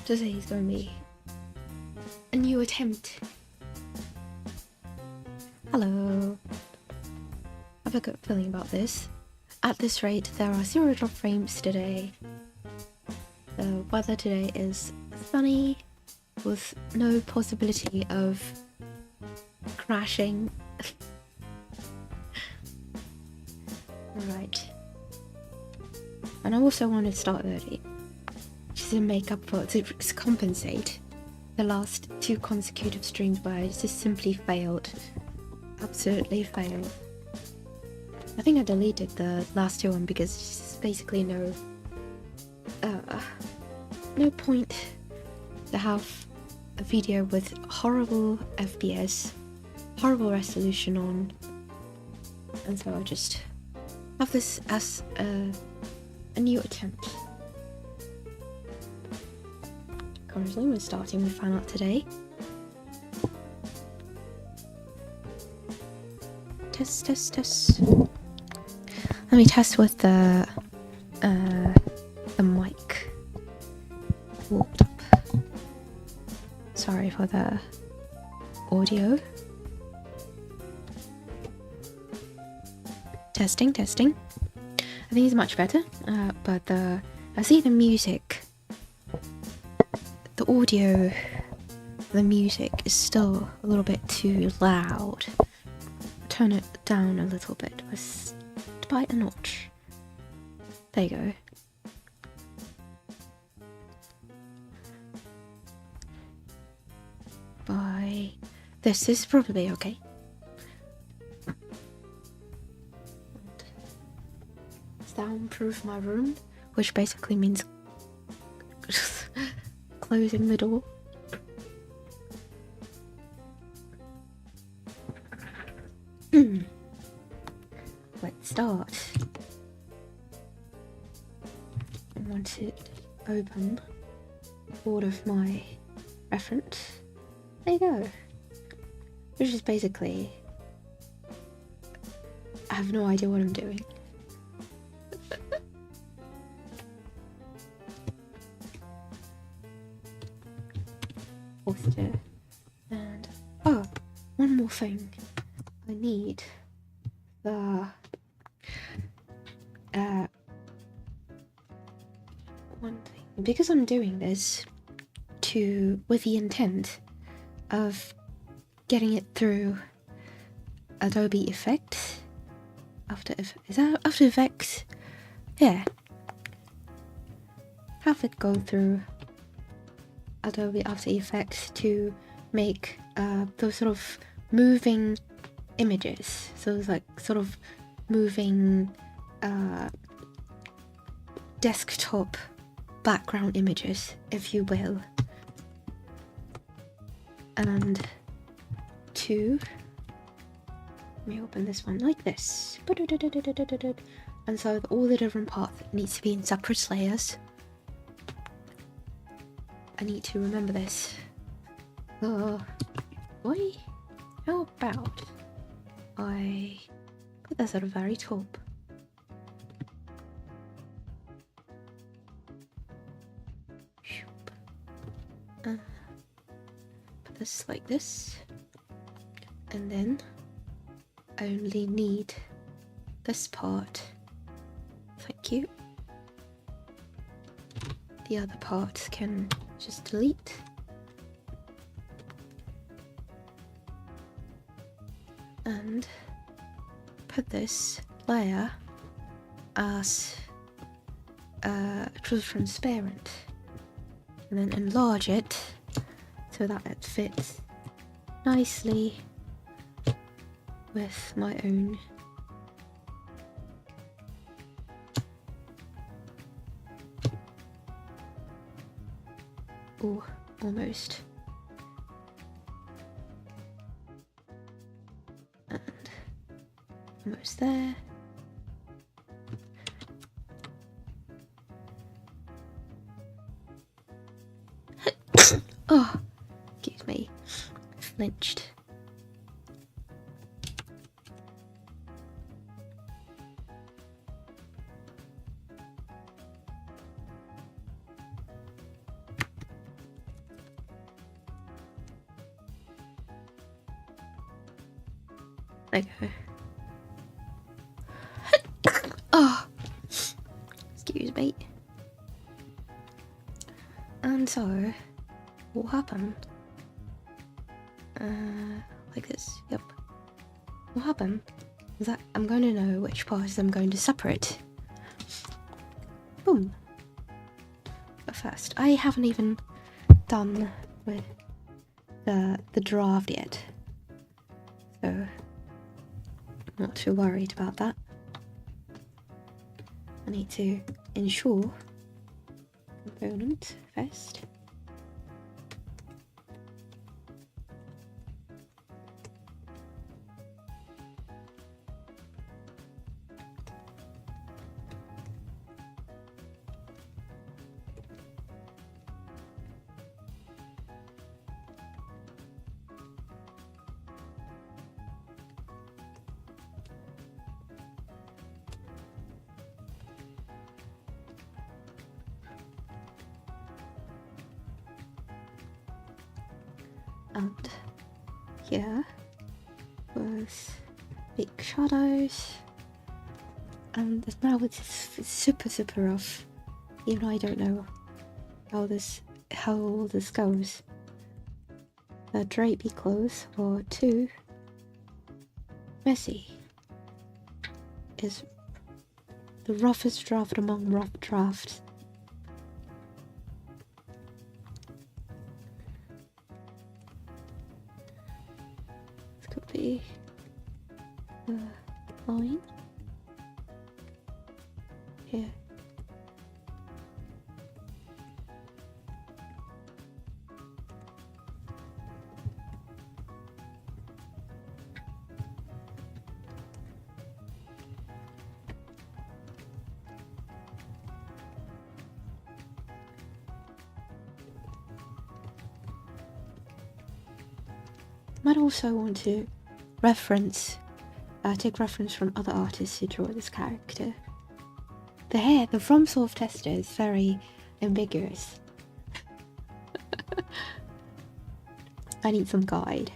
Today is going to be a new attempt. Hello. I have a good feeling about this. At this rate, there are 0 drop frames today. The weather today is sunny with no possibility of crashing. Right. And I also want to start early, to make up for, to compensate the last 2 consecutive streams where I just simply failed. Absolutely failed. I think I deleted the last 2 one because it's just basically no point to have a video with horrible FPS, horrible resolution on, and so I just have this as a new attempt. Currently we're starting with fan art today. Test. Let me test with the mic warped up. Sorry for the audio. Testing. I think it's much better, but I see the music. The audio, the music is still a little bit too loud. Turn it down a little bit, just by a notch. There you go. This is probably okay. soundproof my room, which basically means closing the door. Let's start. I want it open all of my reference. There you go. Which is basically, I have no idea what I'm doing. Author. And oh, one more thing. I need the one thing, because I'm doing this with the intent of getting it through Adobe Effects. Is that After Effects? Yeah. Have it go through Adobe After Effects to make those sort of moving images. So it's like sort of moving desktop background images, if you will. And two, let me open this one like this. And so all the different parts needs to be in separate layers. I need to remember this. Why? How about I put this at the very top? Put this like this, and then I only need this part. Thank you. The other part can just delete. And put this layer as transparent, and then enlarge it so that it fits nicely with my own almost. And almost there. Oh, excuse me, I flinched. There you go. Oh, excuse me. And so, what happened? Like this. Yep. What happened is that I'm going to know which parts I'm going to separate. Boom. But first, I haven't even done with the draft yet, so I'm not too worried about that. I need to ensure component first. And here was big shadows, and now it's super rough. Even I don't know how all this goes. The drapey clothes are too messy. Is the roughest draft among rough drafts. Be line. here. Might also want to take reference from other artists who draw this character. The hair, the FromSoft tester is very ambiguous. I need some guide.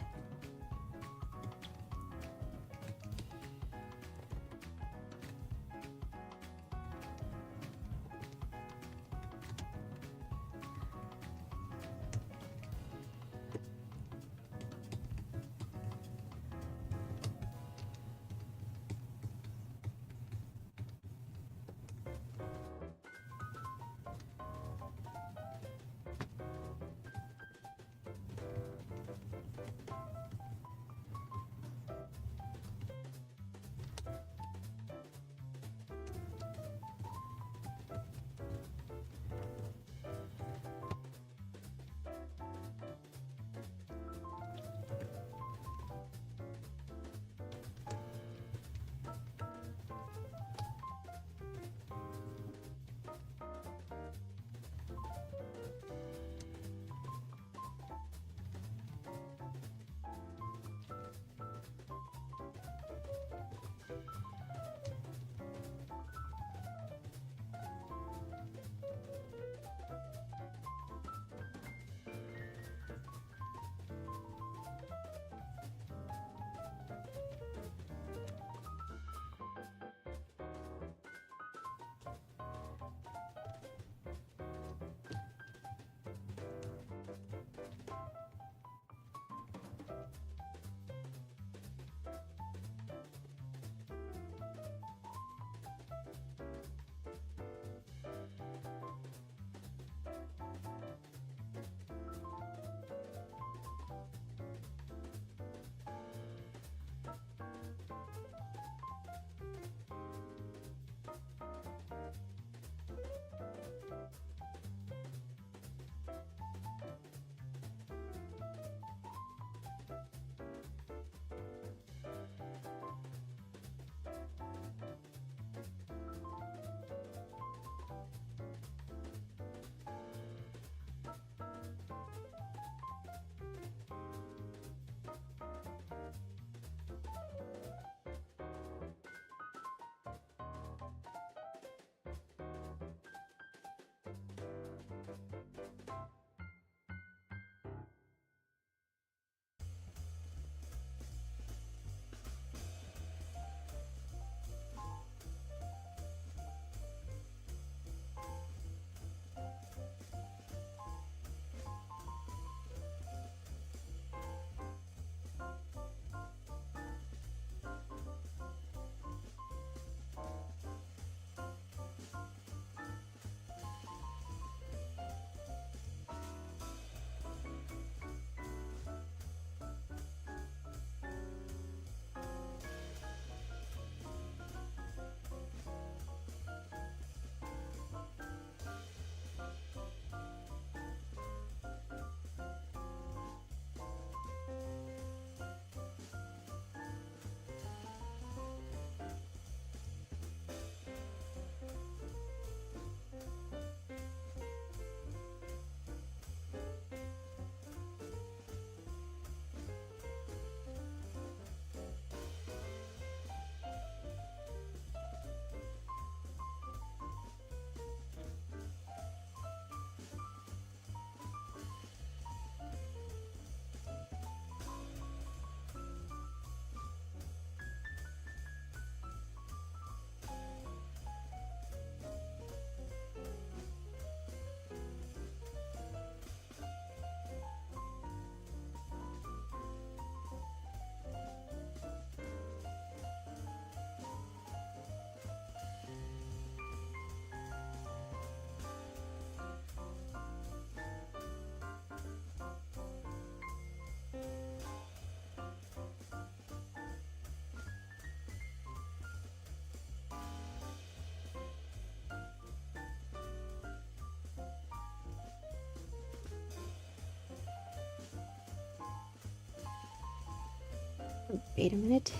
Wait a minute.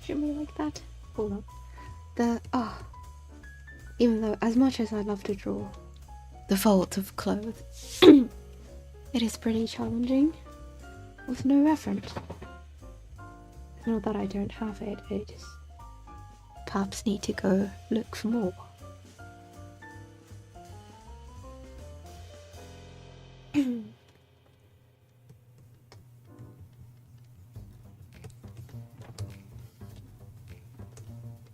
Shouldn't be like that. Hold on. Even though as much as I love to draw the folds of clothes, it is pretty challenging with no reference. It's not that I don't have it, I just perhaps need to go look for more.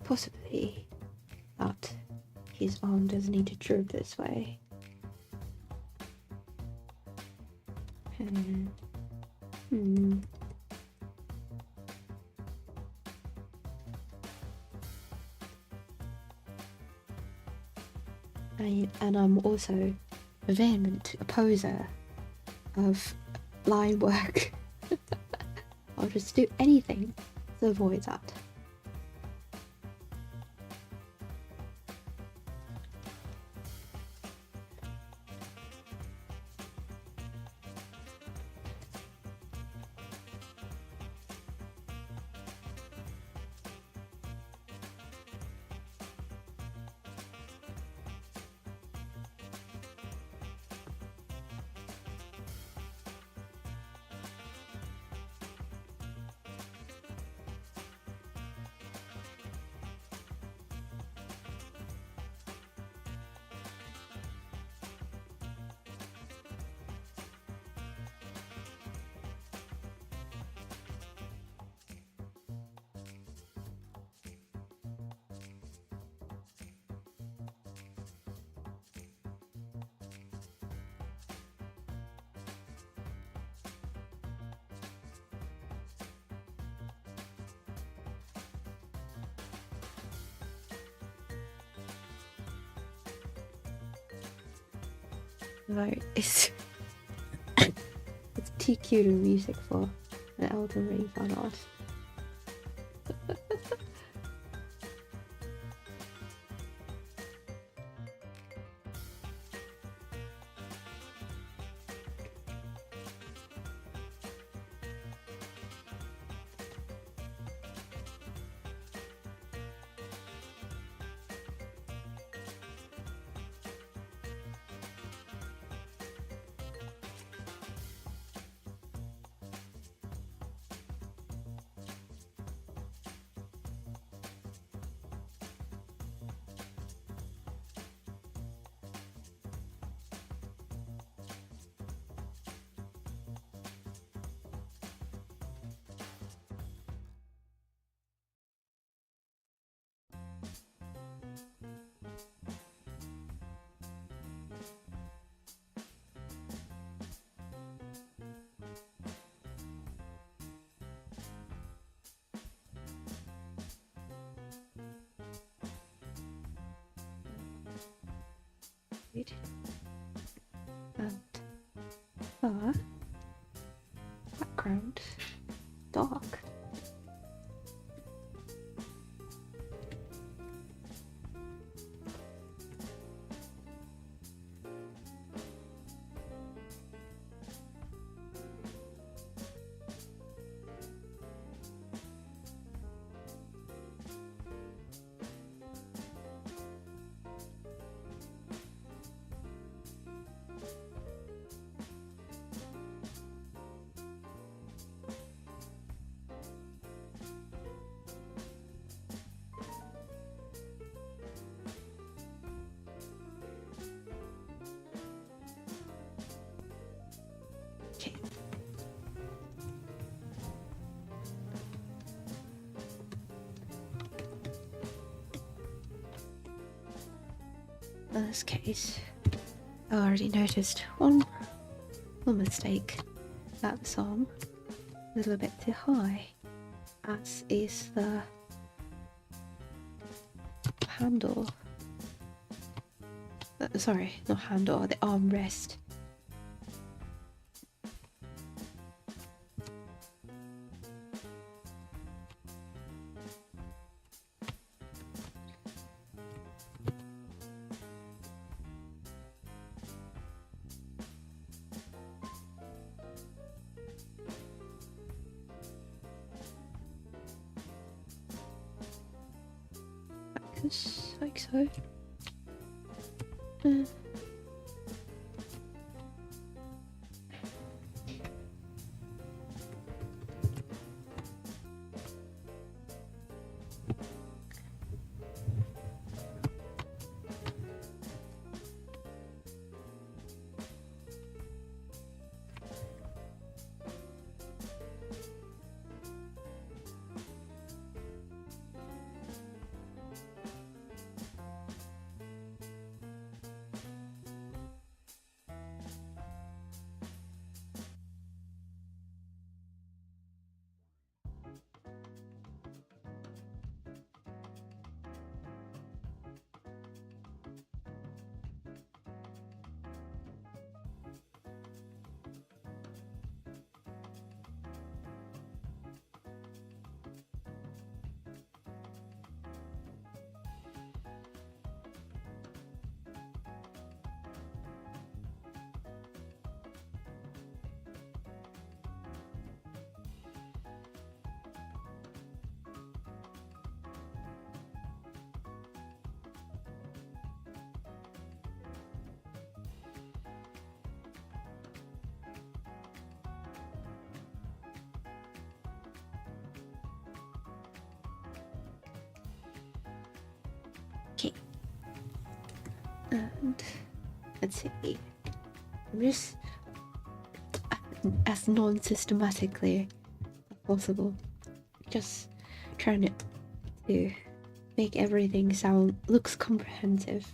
Possibly that his arm doesn't need to droop this way. And I'm also a vehement opposer of line work. I'll just do anything to avoid that. Though it's too cute a music for an Elden Ring fan art. And background dark. Okay. In this case, I already noticed one mistake. That's a little bit too high, as is the handle. Sorry, not handle, the armrest. just like so. Okay. And let's see. I'm just as non-systematically as possible. Just trying to make everything looks comprehensive.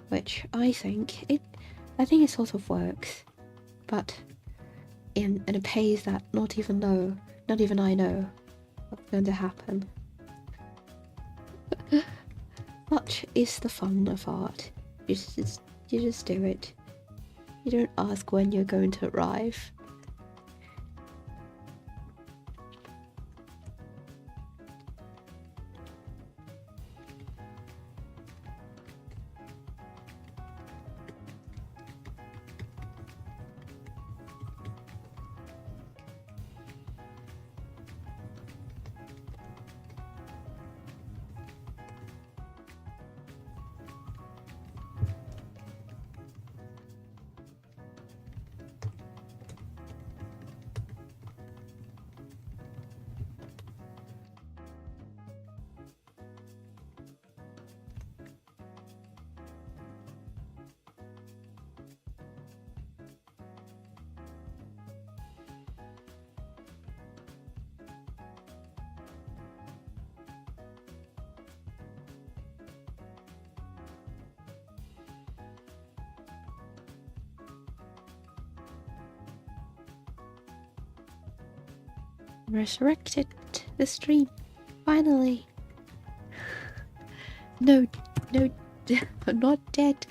Which I think it sort of works, but in a pace that not even I know what's going to happen. Such is the fun of art. You just do it. You don't ask when you're going to arrive. Resurrected the stream, finally. No, not dead.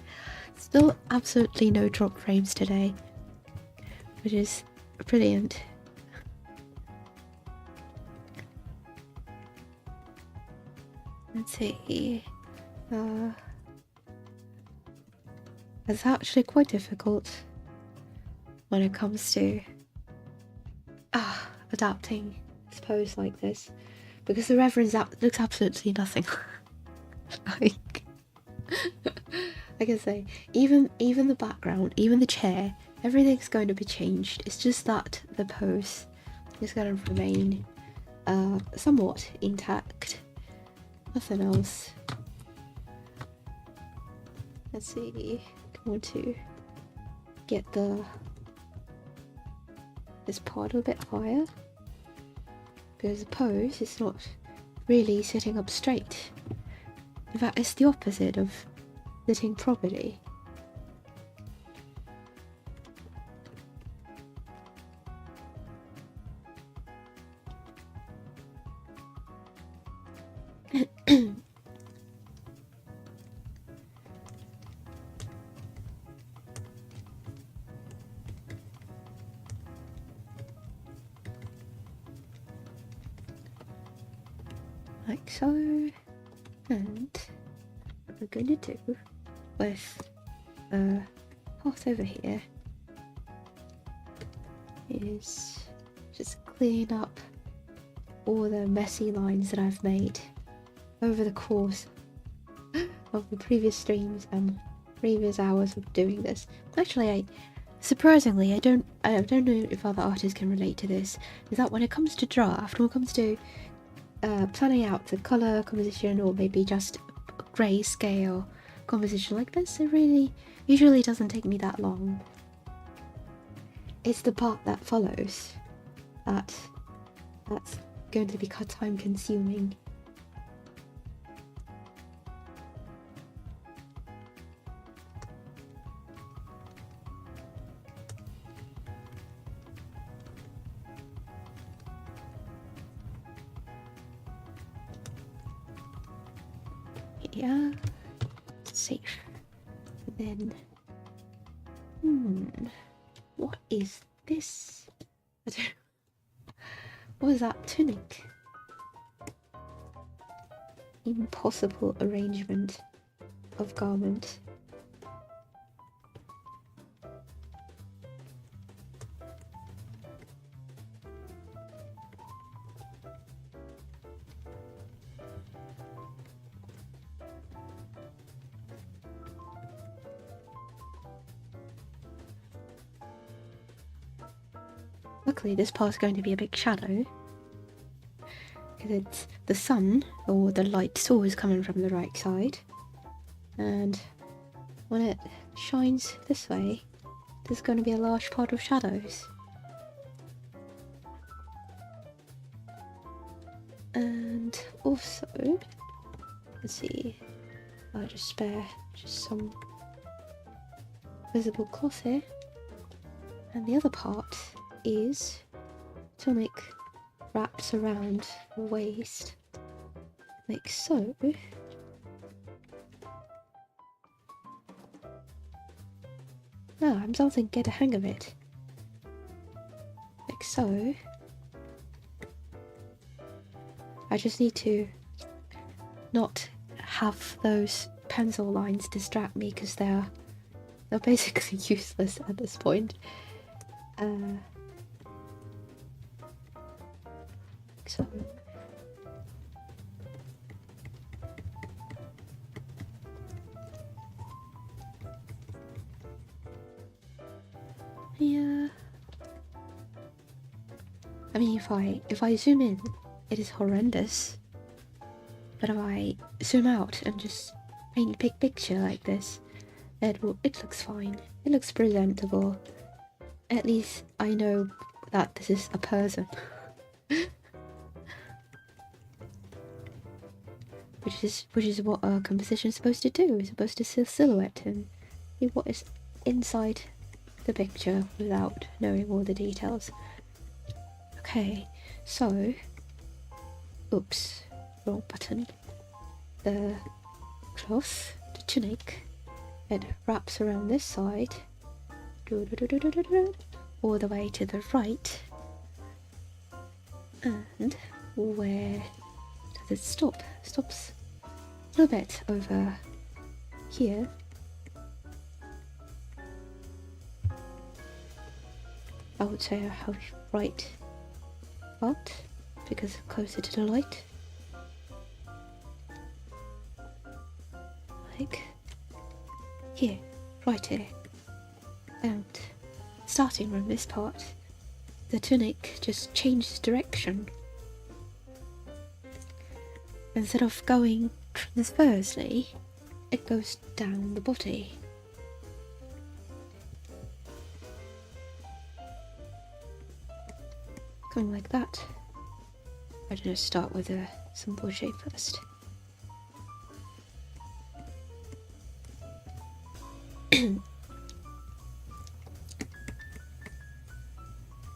Still absolutely no drop frames today, which is brilliant. Let's see. It's actually quite difficult when it comes to adapting, I suppose, like this, because the reference looks absolutely nothing like. Like I say, even the background, even the chair, everything's going to be changed. It's just that the pose is going to remain somewhat intact. Nothing else. Let's see. I want to get this part a bit higher, because the pose is not really sitting up straight. In fact, it's the opposite of sitting properly. Like so, and what we're going to do with part over here is just clean up all the messy lines that I've made over the course of the previous streams and previous hours of doing this. Actually, surprisingly, I don't know if other artists can relate to this, is that when it comes to draft, when it comes to planning out the colour composition, or maybe just grayscale composition like this, it really usually doesn't take me that long. It's the part that follows that's going to be time consuming. Yeah, safe. And then, what is this? What is that tunic? Impossible arrangement of garment. Luckily, this part's going to be a big shadow, because it's the sun, or the light's always coming from the right side, and when it shines this way, there's going to be a large part of shadows. And also, let's see, I'll just spare just some visible cloth here, and the other part is tunic wraps around the waist like so. I'm starting to get a hang of it. Like so. I just need to not have those pencil lines distract me, because they're basically useless at this point. So yeah, I mean, if I zoom in, it is horrendous, but if I zoom out and just paint a big picture like this, it looks fine. It looks presentable. At least I know that this is a person. Which is what a composition is supposed to do. It's supposed to silhouette and see what is inside the picture without knowing all the details. Okay, so oops, wrong button. The cloth, the tunic, it wraps around this side all the way to the right, and where does it stop? Stops a little bit over here. I would say I have right part because closer to the light, like here, right here. And starting from this part, the tunic just changes direction. Instead of going transversely, it goes down the body. Going like that. I'm gonna start with a simple shape first.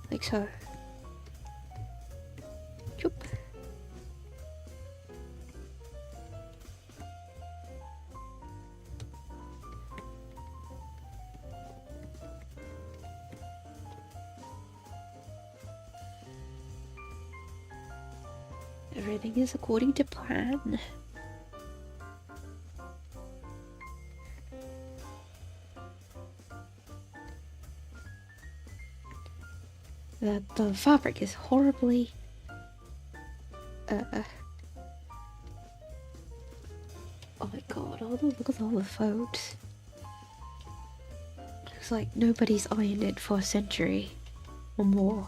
Like so. Choop. Everything is according to plan. The fabric is horribly Oh my god, look at all the photos. Looks like nobody's ironed it for a century or more.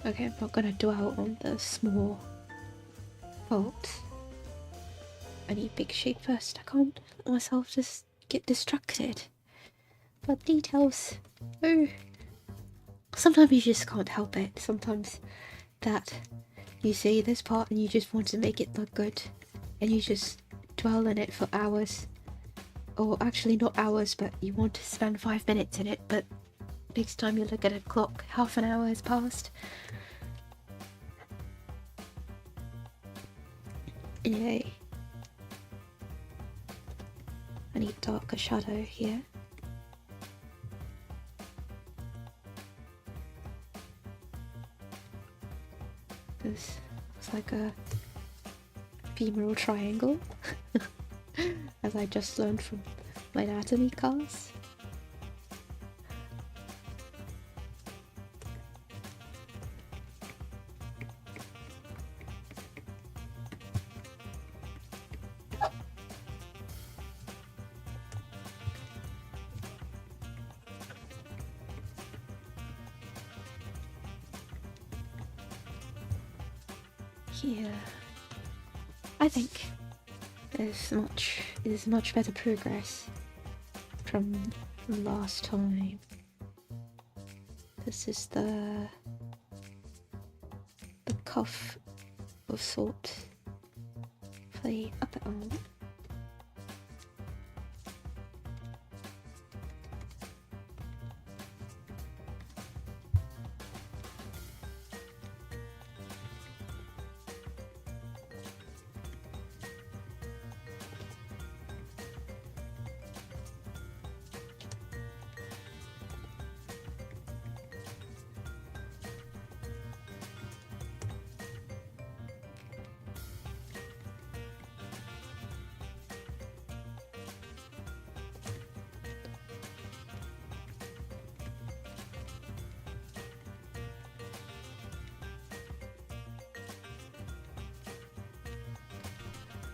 Okay, I'm not gonna dwell on the small faults. I need big shape first. I can't let myself just get distracted. But details. Oh. Sometimes you just can't help it. Sometimes that you see this part and you just want to make it look good. And you just dwell in it for hours. Or actually not hours, but you want to spend 5 minutes in it. But next time you look at a clock, half an hour has passed. Anyway, I need darker shadow here. This looks like a femoral triangle, as I just learned from my anatomy class. Here, I think there's much better progress from last time. This is the cuff of sort for the upper arm.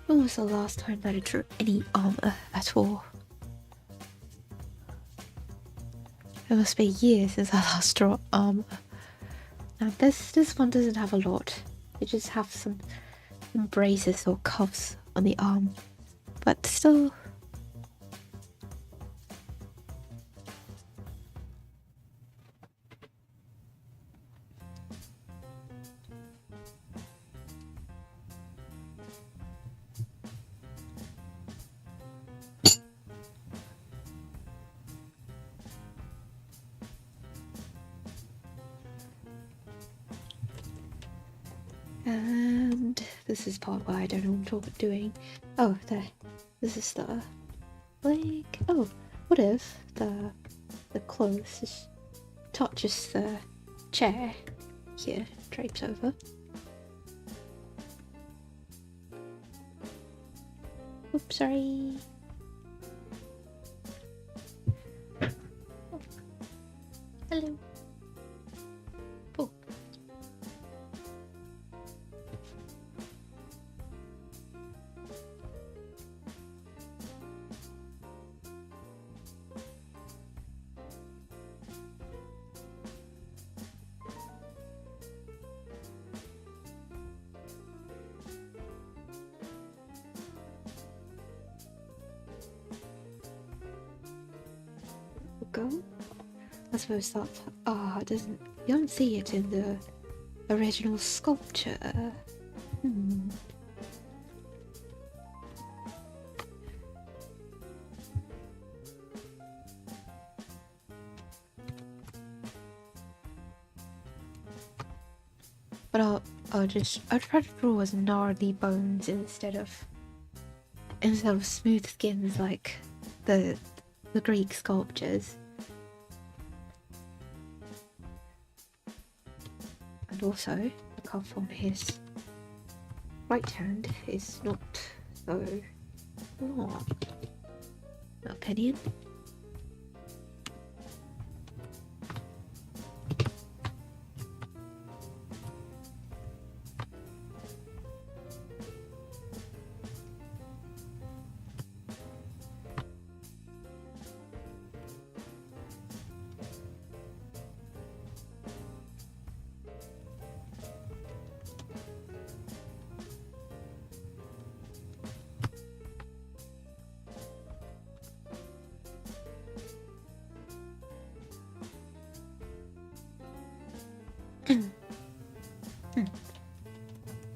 When was the last time that I drew any armor at all? It must be years since I last drew armor. Now this one doesn't have a lot. It just have some braces or cuffs on the arm, but still. And this is part where I don't know what I'm doing. Oh, there. This is the leg. Oh, what if the clothes just touches the chair here, drapes over. Oops, sorry. Oh. Hello. Oh. Go. I suppose that it doesn't. You don't see it in the original sculpture. But I'll try to draw as gnarly bones instead of smooth skins like the Greek sculptures. And also the cuff on his right hand is not so long. Opinion?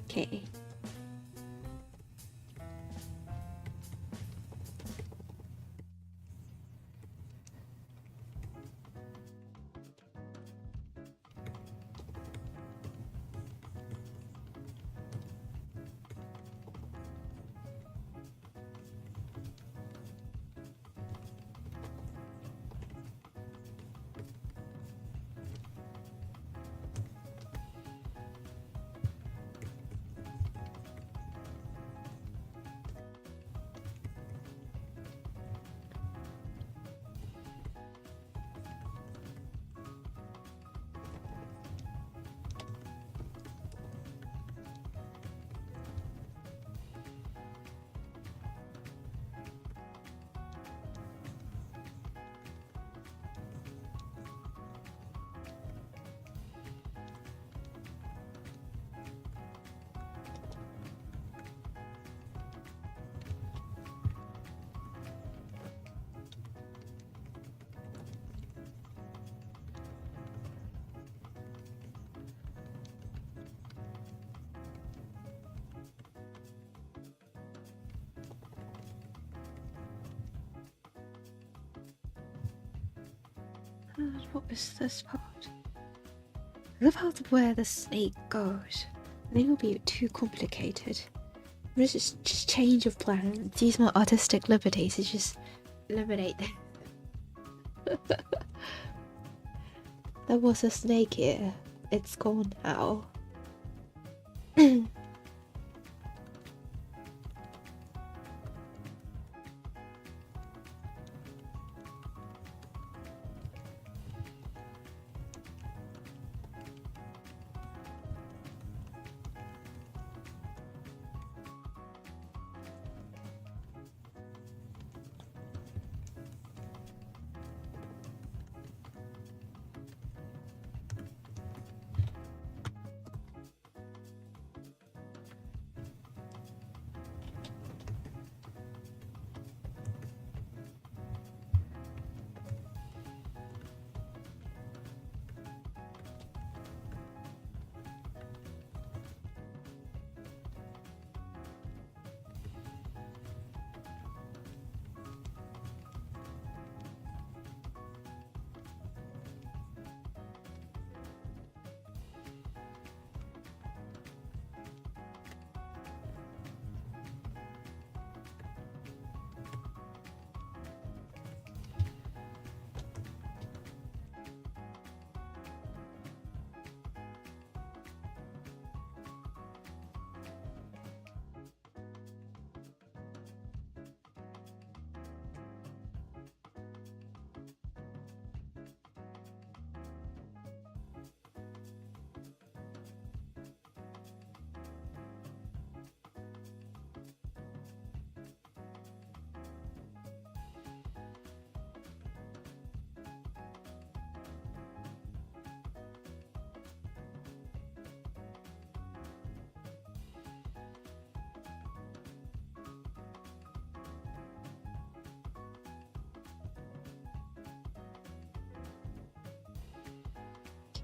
Okay. What is this part? The part where the snake goes. I think it'll be too complicated. This is just change of plans. Use my artistic liberty to just eliminate them. There was a snake here. It's gone now.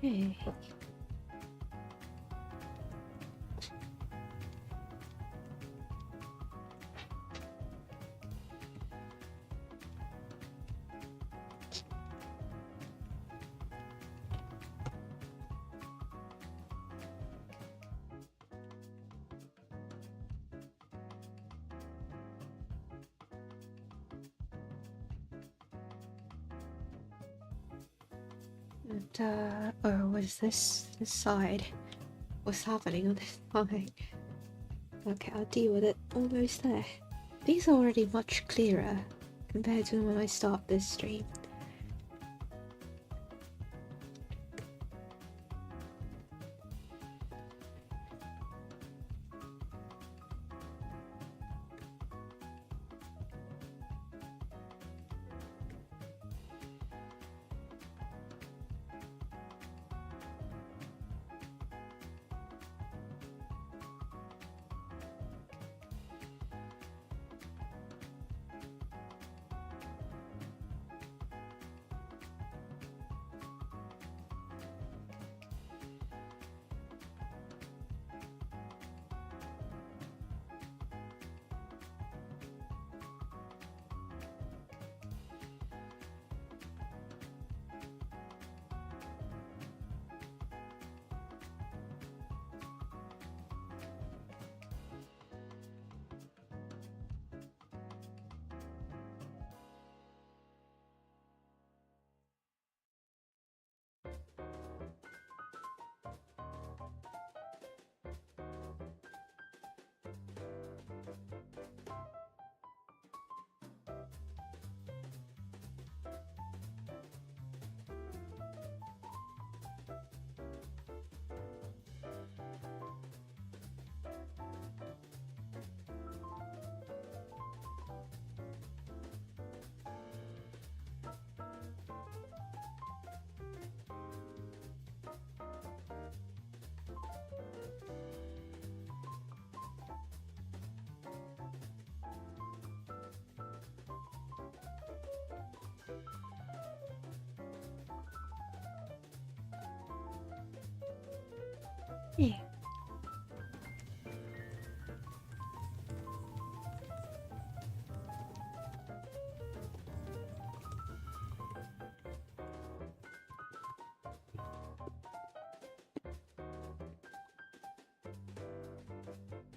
Okay. And, oh, what is this? This side? What's happening on this side? Okay, I'll deal with it. Almost there. These are already much clearer compared to when I start this stream. Yeah.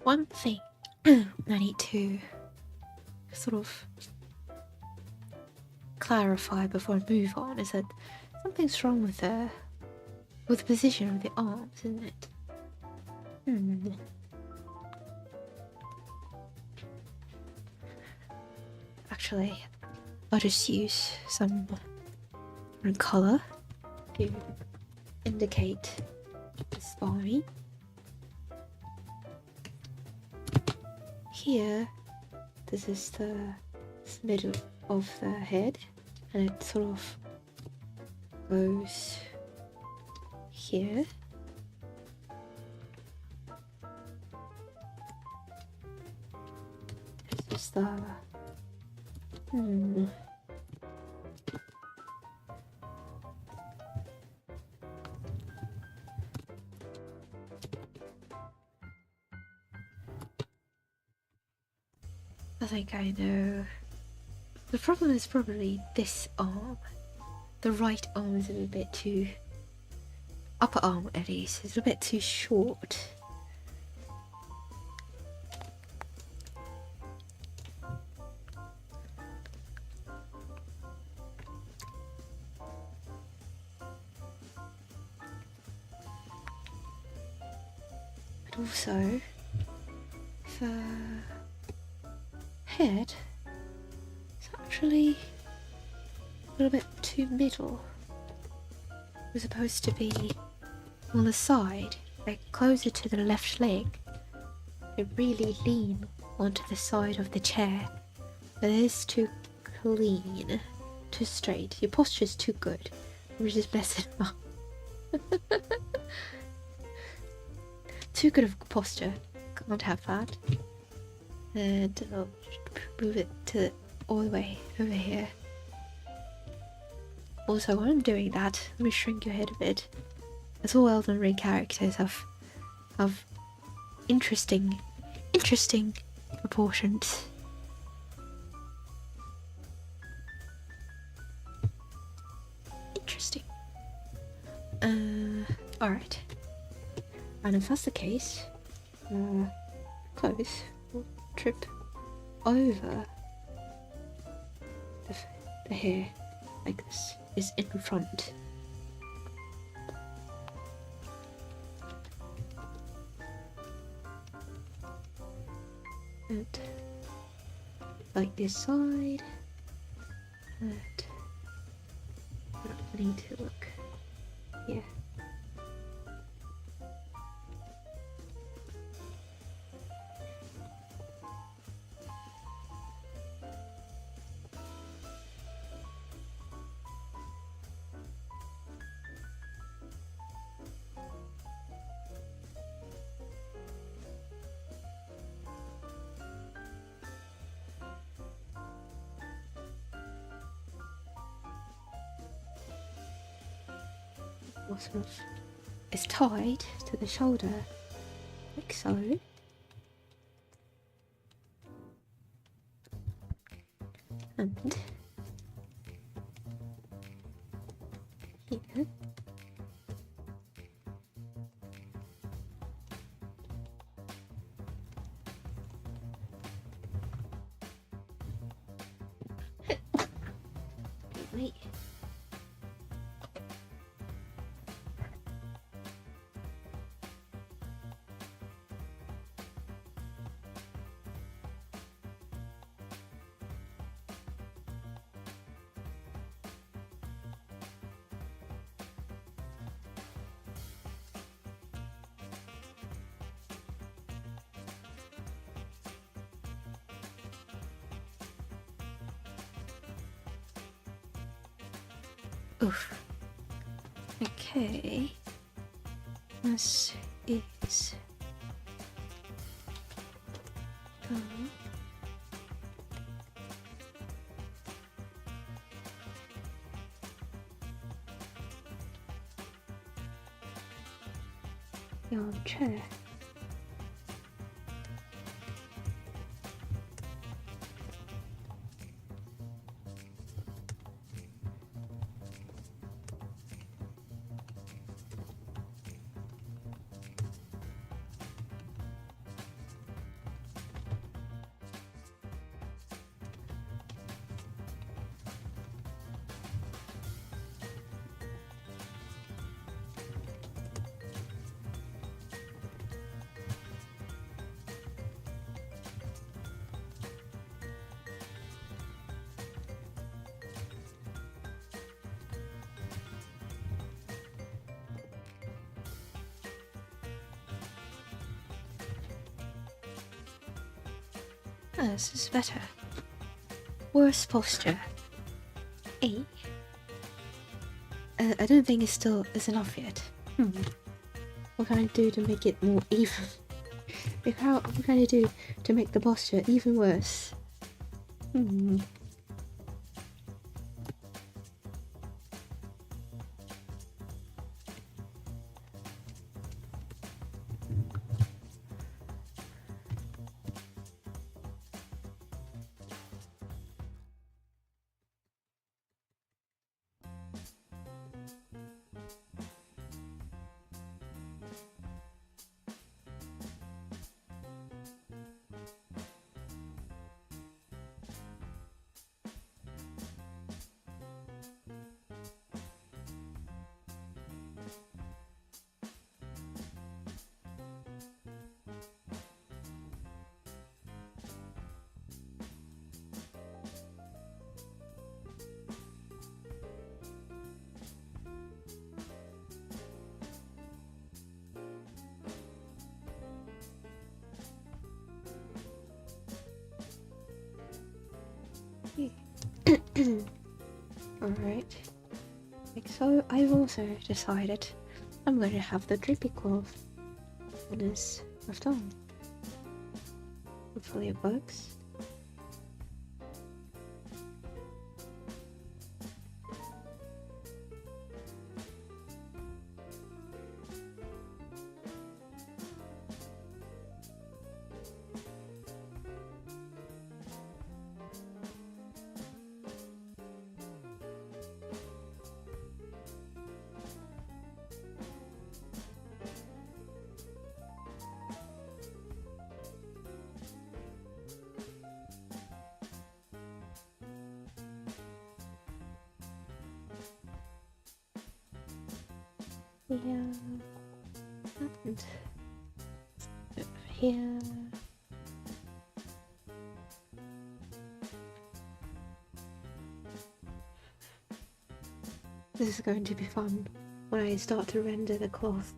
One thing I need to sort of clarify before I move on is that something's wrong with the position of the arms, isn't it? Actually, I'll just use some colour to indicate the spine. Here, this is the middle of the head, and it sort of goes here. This is the I think I know. The problem is probably this arm. The right arm is a little bit too... upper arm at least, is a bit too short. But also, the head is actually a little bit too middle. It was supposed to be on the side, like closer to the left leg. It really lean onto the side of the chair. But it is too clean, too straight. Your posture's too good. We're just messing up. Too good of posture. Can't have that. And I'll move it to all the way over here. Also, while I'm doing that, let me shrink your head a bit. As all Elden Ring characters have interesting proportions. Interesting. Alright. And if that's the case, clothes will trip over the hair like this is in front. And like this side. And I need to look here. Sort of is tied to the shoulder, like so. And here. Wait. Oof. Okay. This is the armchair. Oh, this is better. Worse posture. A. I don't think it's still is enough yet. What can I do to make it more even? What can I do to make the posture even worse? Alright. Like so, I've also decided I'm going to have the drippy cloth on his left arm. Hopefully it works. Here and over here. this is going to be fun when I start to render the cloth.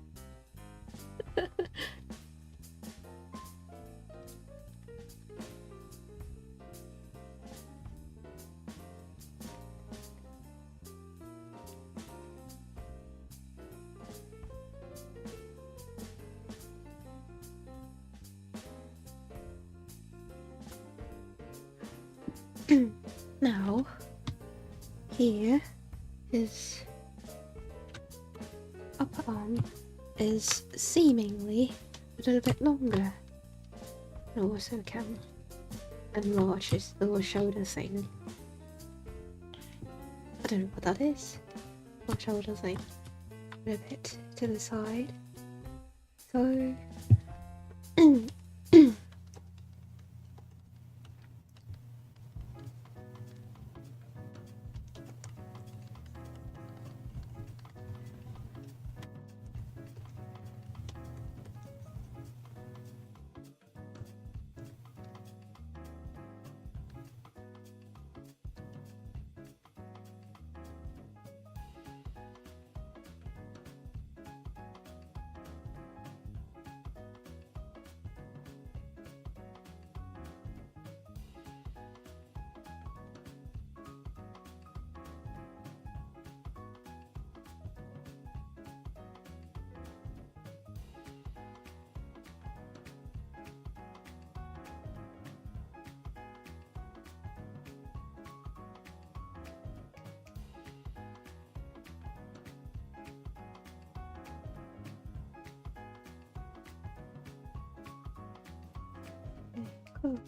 Now, here his upper arm is seemingly a little bit longer. And also can enlarge his little shoulder thing. I don't know what that is. What shoulder thing? A bit to the side. So cool.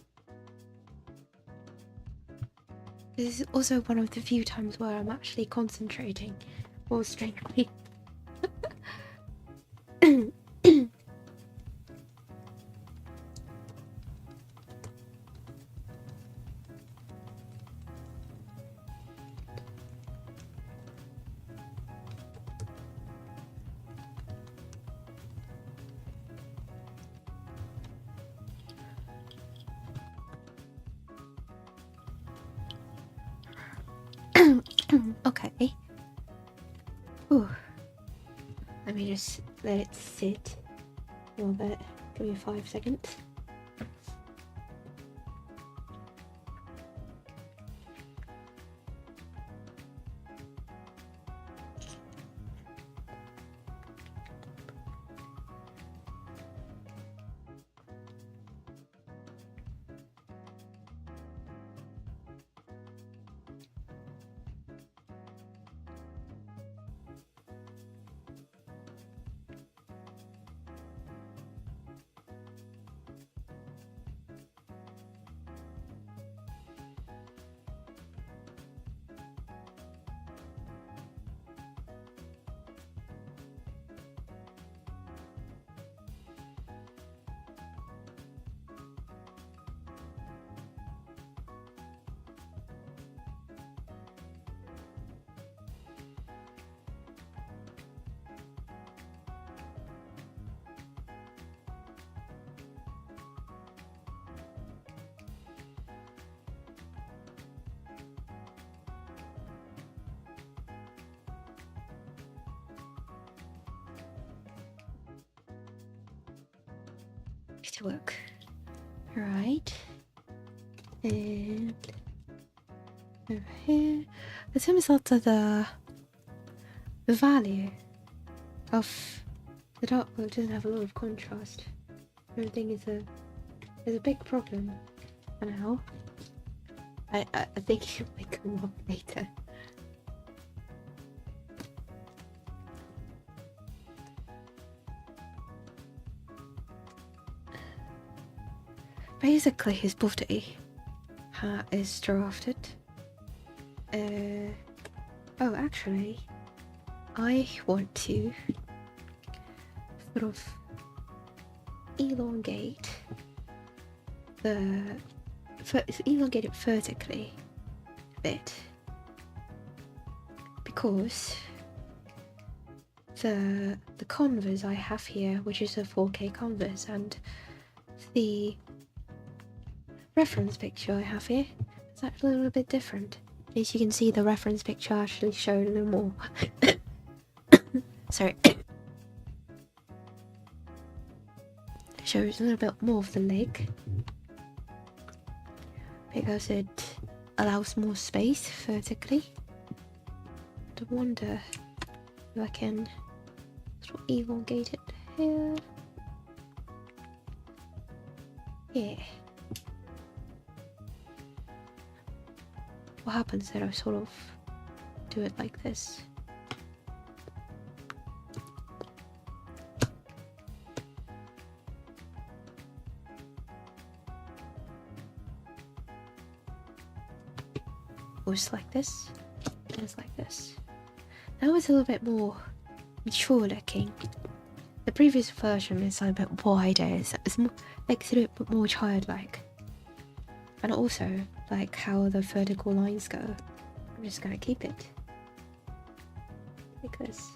This is also one of the few times where I'm actually concentrating more strangely. Okay. Ooh. Let me just let it sit a little bit. Give me 5 seconds. To work. Right. And over here. It seems that the value of the dark blue doesn't have a lot of contrast. Everything is a big problem for now. I think it will come up later. Basically, his body is drafted. Oh, actually, I want to sort of elongate elongate it vertically a bit, because the canvas I have here, which is a 4K canvas, and the reference picture I have here is actually a little bit different. As you can see, the reference picture actually showed a little more. Sorry. Shows a little bit more of the leg. Because it allows more space vertically. I wonder if I can sort of elongate it here. Yeah. What happens if I sort of do it like this? Or just like this, and it's like this. Now it's a little bit more mature looking. The previous version is a bit wider, it's more, makes it a bit more childlike. And also, like how the vertical lines go, I'm just gonna keep it like this.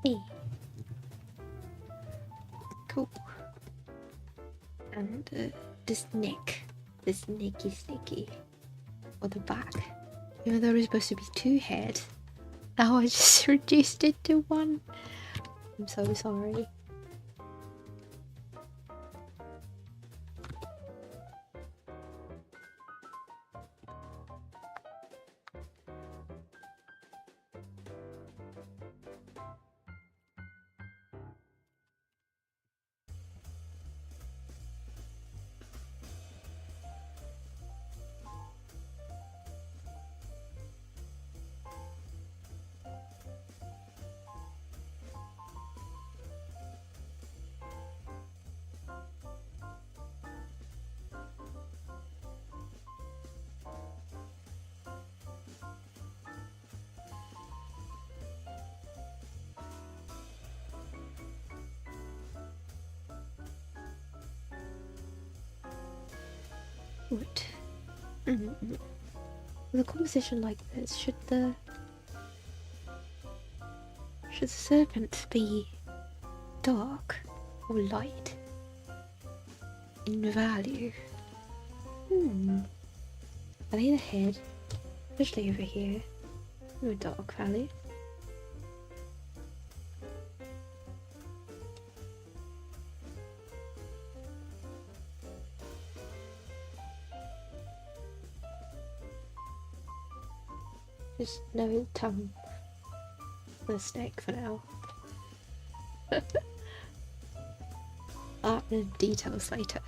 Hey. Cool. And this neck is sticky. Or the back. Even though there was supposed to be 2 heads. Now I just reduced it to 1. I'm so sorry. What? With a composition like this, should the serpent be dark or light in value? I think the head, especially over here, a dark value. Just no tongue. The snake for now. Art and details later.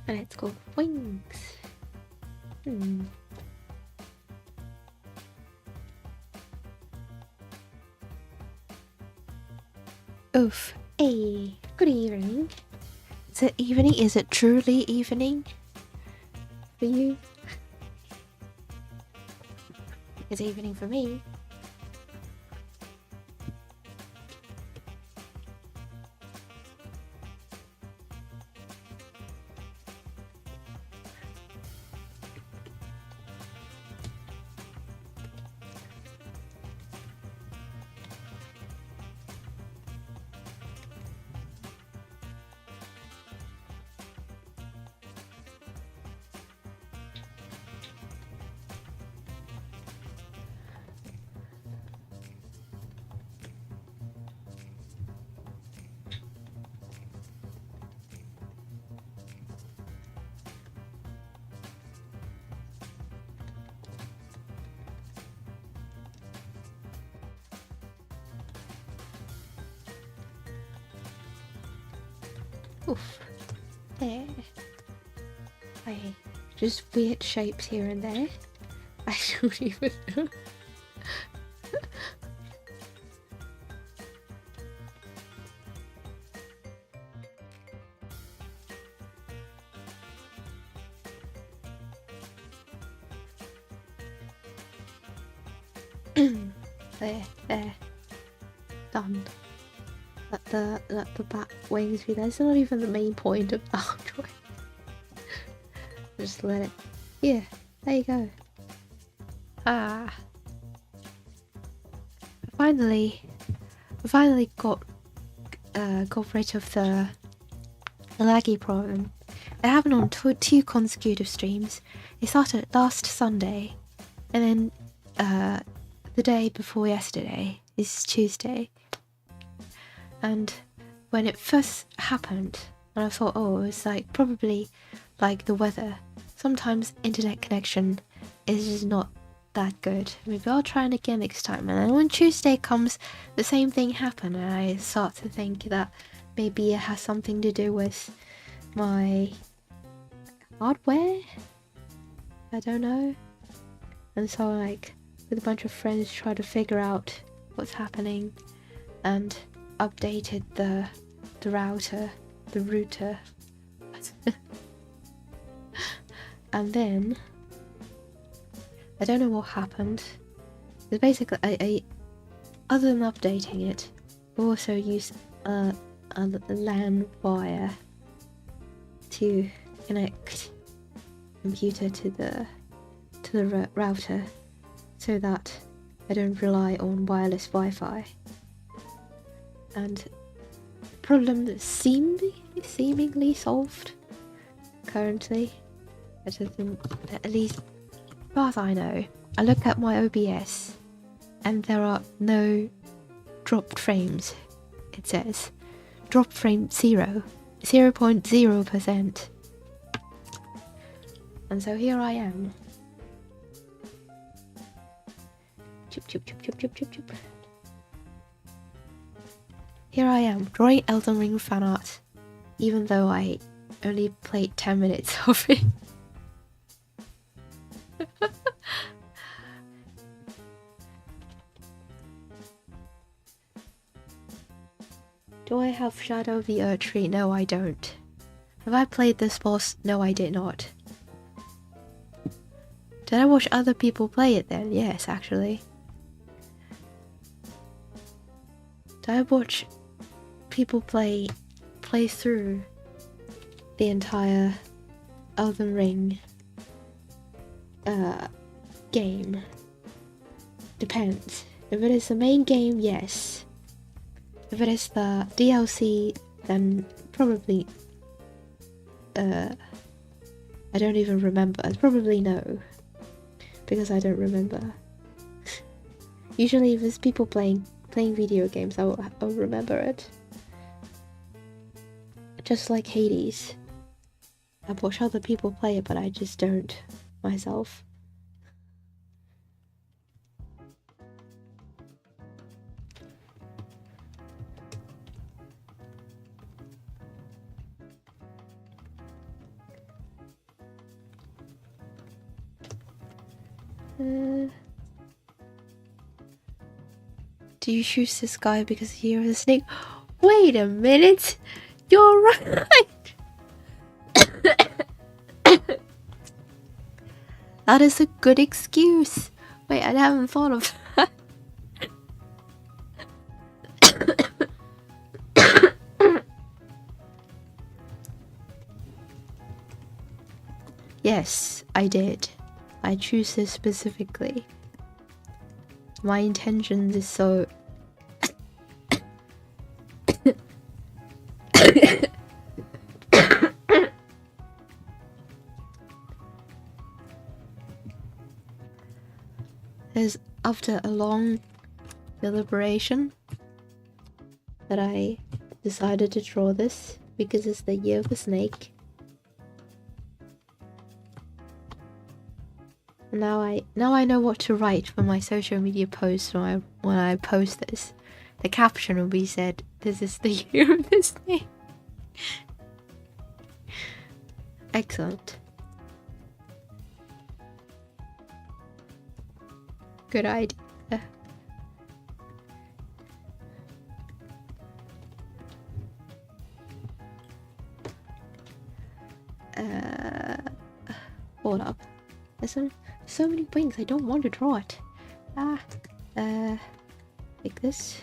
And it's called Wings. Oof. Hey, good evening. Is it evening? Is it truly evening for you? It's evening for me. Oof. There. Just weird shapes here and there. I don't even know. There. Done. Let the bat wings be there. That's not even the main point of the outro. Just let it. Yeah, there you go. I finally got rid of the laggy problem. It happened on two consecutive streams. It started last Sunday, and then the day before yesterday is Tuesday. And when it first happened, and I thought, oh, it was like probably like the weather. Sometimes internet connection is just not that good. Maybe I'll try it again next time. And then when Tuesday comes, the same thing happened, and I start to think that maybe it has something to do with my hardware. I don't know. And so like with a bunch of friends try to figure out what's happening, and updated the router. And then I don't know what happened. It's basically I other than updating it, I also used a LAN wire to connect computer to the router, so that I don't rely on wireless Wi-Fi. And problem seemingly solved currently. At least as far as I know. I look at my OBS and there are no dropped frames. It says drop frame 0.0%. And so here I am. Chip. Here I am, drawing Elden Ring fan art, even though I only played 10 minutes of it. Do I have Shadow of the Erdtree? No, I don't. Have I played this boss? No, I did not. Did I watch other people play it then? Yes, actually. Did I watch people play through the entire Elden Ring game? Depends. If it is the main game, yes. If it is the DLC, then probably I don't even remember. Probably no, because I don't remember. Usually if it's people playing video games, I'll remember it. Just like Hades. I watch other people play it, but I just don't myself. Do you choose this guy because you're a snake? Wait a minute! You're right! That is a good excuse. Wait, I haven't thought of that. Yes, I did. I choose this specifically. My intentions is so... There's after a long deliberation that I decided to draw this because it's the year of the snake. Now I know what to write for my social media post when I post this. The caption will be said, "This is the year of the snake." Excellent. Good idea. Hold up. There's so many wings, I don't want to draw it. Like this.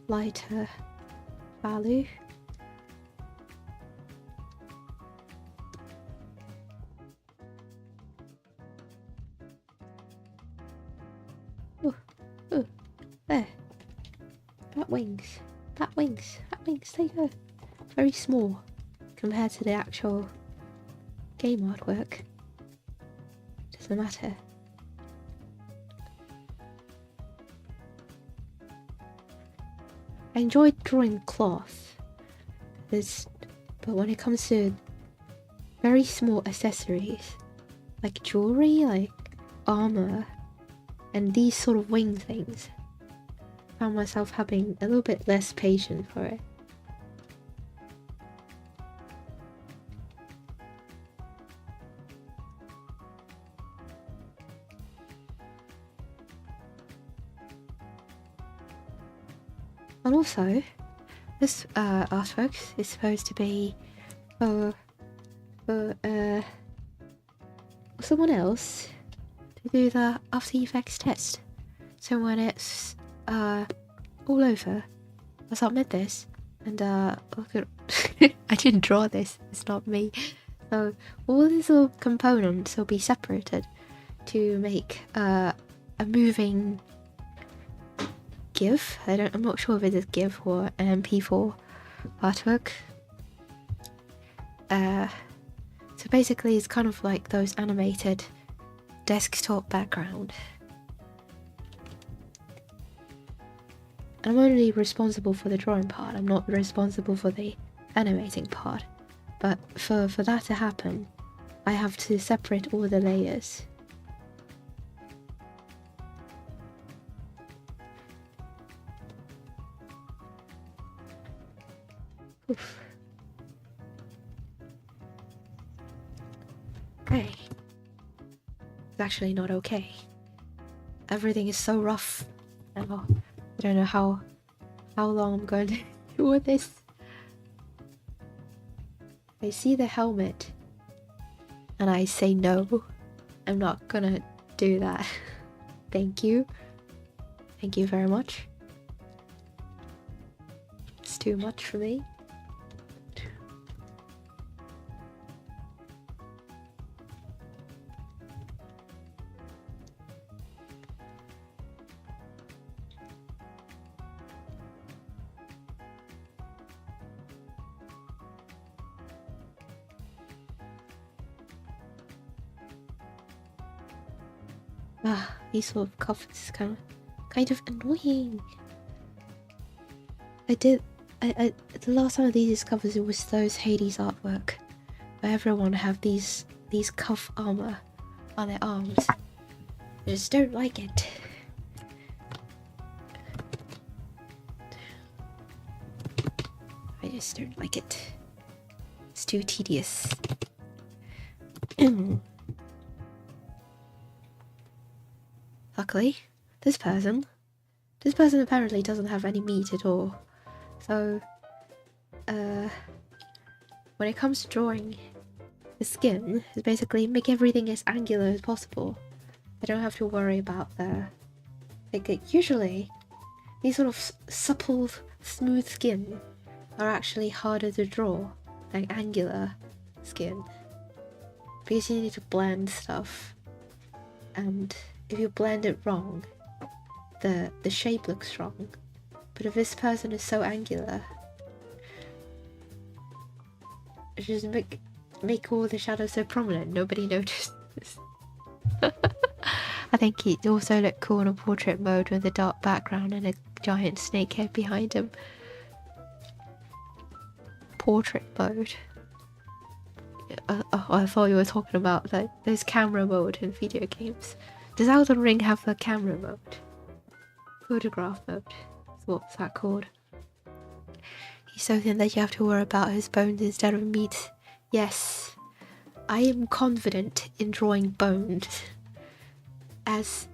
Lighter value. Ooh, there. Bat wings, there you go. Very small compared to the actual game artwork. Doesn't matter. I enjoyed drawing cloth, but when it comes to very small accessories, like jewelry, like armor, and these sort of wing things, I found myself having a little bit less patience for it. And also, this artwork is supposed to be for someone else to do the After Effects test. So when it's all over, I'll submit this and look at I didn't draw this, it's not me. So all these little components will be separated to make a moving GIF. I'm not sure if it is GIF or MP4 artwork. So basically it's kind of like those animated desktop background. I'm only responsible for the drawing part, I'm not responsible for the animating part. But for that to happen, I have to separate all the layers. Oof. Okay. It's actually not okay. Everything is so rough now. I don't know how long I'm going to do with this. I see the helmet and I say no. I'm not gonna do that. Thank you. Thank you very much. It's too much for me. These sort of covers is kind of annoying. The last time of these covers, it was those Hades artwork where everyone have these cuff armor on their arms. I just don't like it. I just don't like it. It's too tedious. luckily, this person apparently doesn't have any meat at all. So, when it comes to drawing the skin, it's basically make everything as angular as possible. I don't have to worry about usually, these sort of supple, smooth skin are actually harder to draw, like angular skin. Because you need to blend stuff. And if you blend it wrong, the shape looks wrong. But if this person is so angular, just make all the shadows so prominent, nobody notices. I think he'd also look cool in a portrait mode with a dark background and a giant snake head behind him. Portrait mode. I thought you were talking about like there's camera mode in video games. Does Elden Ring have a camera mode? Photograph mode. What's that called? He's so thin that you have to worry about his bones instead of meat. Yes, I am confident in drawing bones, as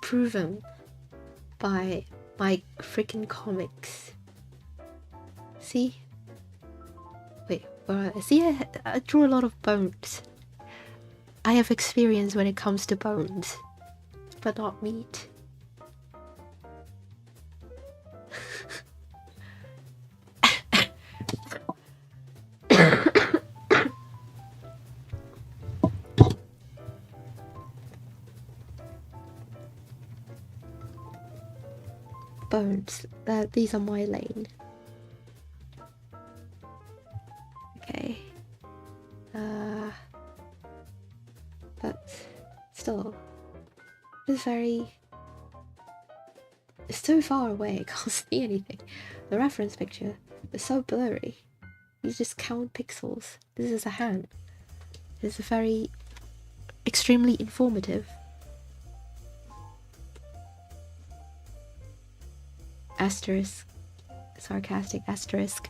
proven by my freaking comics. See? Wait, see, I draw a lot of bones. I have experience when it comes to bones, but not meat. Bones. These are my lane. Okay. But still, it's so far away. I can't see anything. The reference picture is so blurry. You just count pixels. This is a hand. This is very extremely informative. Asterisk. Sarcastic asterisk.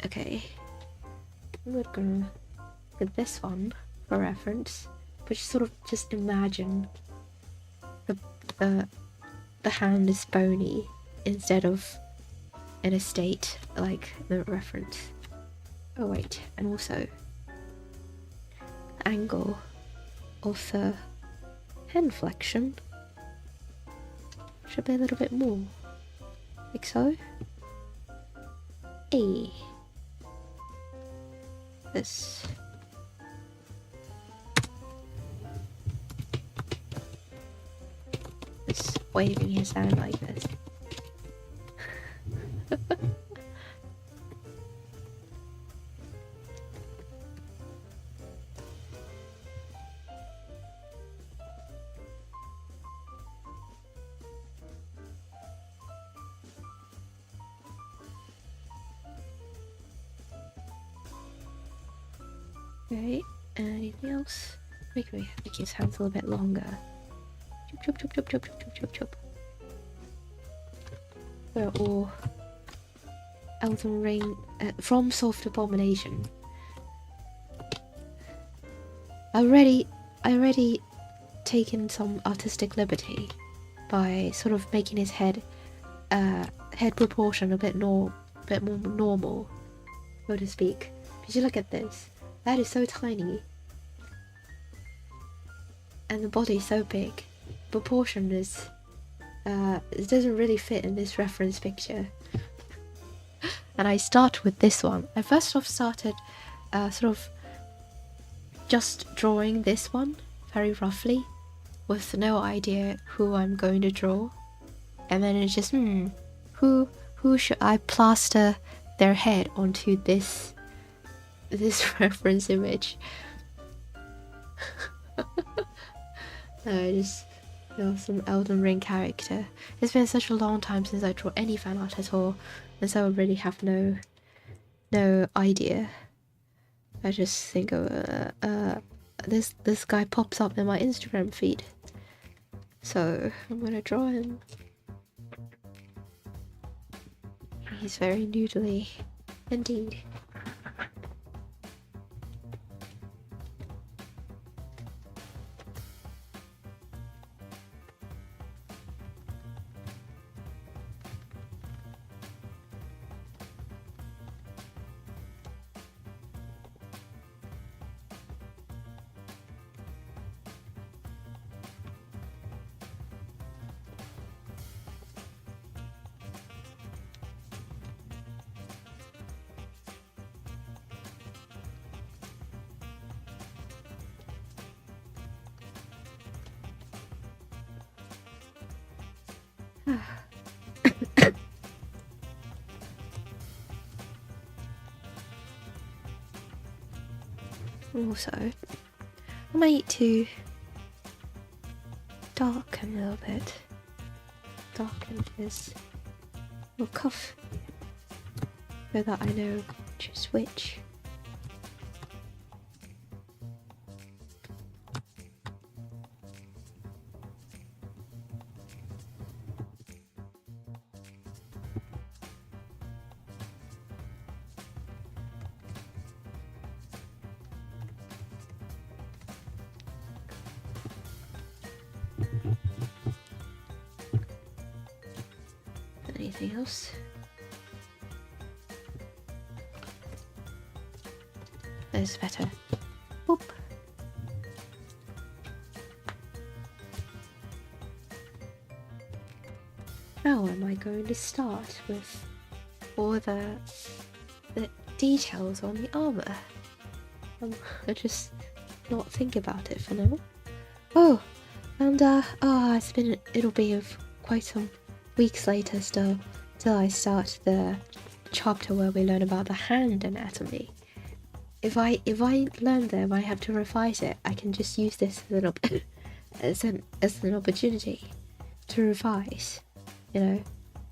Okay. We're gonna get this one for reference. But sort of just imagine the hand is bony instead of in a state like the reference. Oh wait, and also the angle of the hand flexion should be a little bit more, like so. A. This. Just waving his hand like this. Okay, anything else? Make his hands a little bit longer. Chop, chop, chop, chop, chop, chop, chop, chop. We're all Elden Ring from Soft Abomination. I already taken some artistic liberty by sort of making his head proportion a bit more normal, so to speak. Because you look at this. That is so tiny, and the body so big. Proportion is, it doesn't really fit in this reference picture. And I start with this one. I first off started, sort of, just drawing this one very roughly, with no idea who I'm going to draw, and then it's just who should I plaster their head onto this reference image. Just some Elden Ring character. It's been such a long time since I drew any fan art at all, and so I really have no idea. I just think of this guy pops up in my Instagram feed, so I'm gonna draw him. He's very noodly indeed. Also, I might need to darken a little bit. Darken his little cuff so that I know which is which. Anything else? That's better. Boop. How am I going to start with all the details on the armor? I just not think about it for now. Oh, and it'll be quite some weeks later still till I start the chapter where we learn about the hand anatomy. If I learn them, I have to revise it. I can just use this as an opportunity to revise. You know,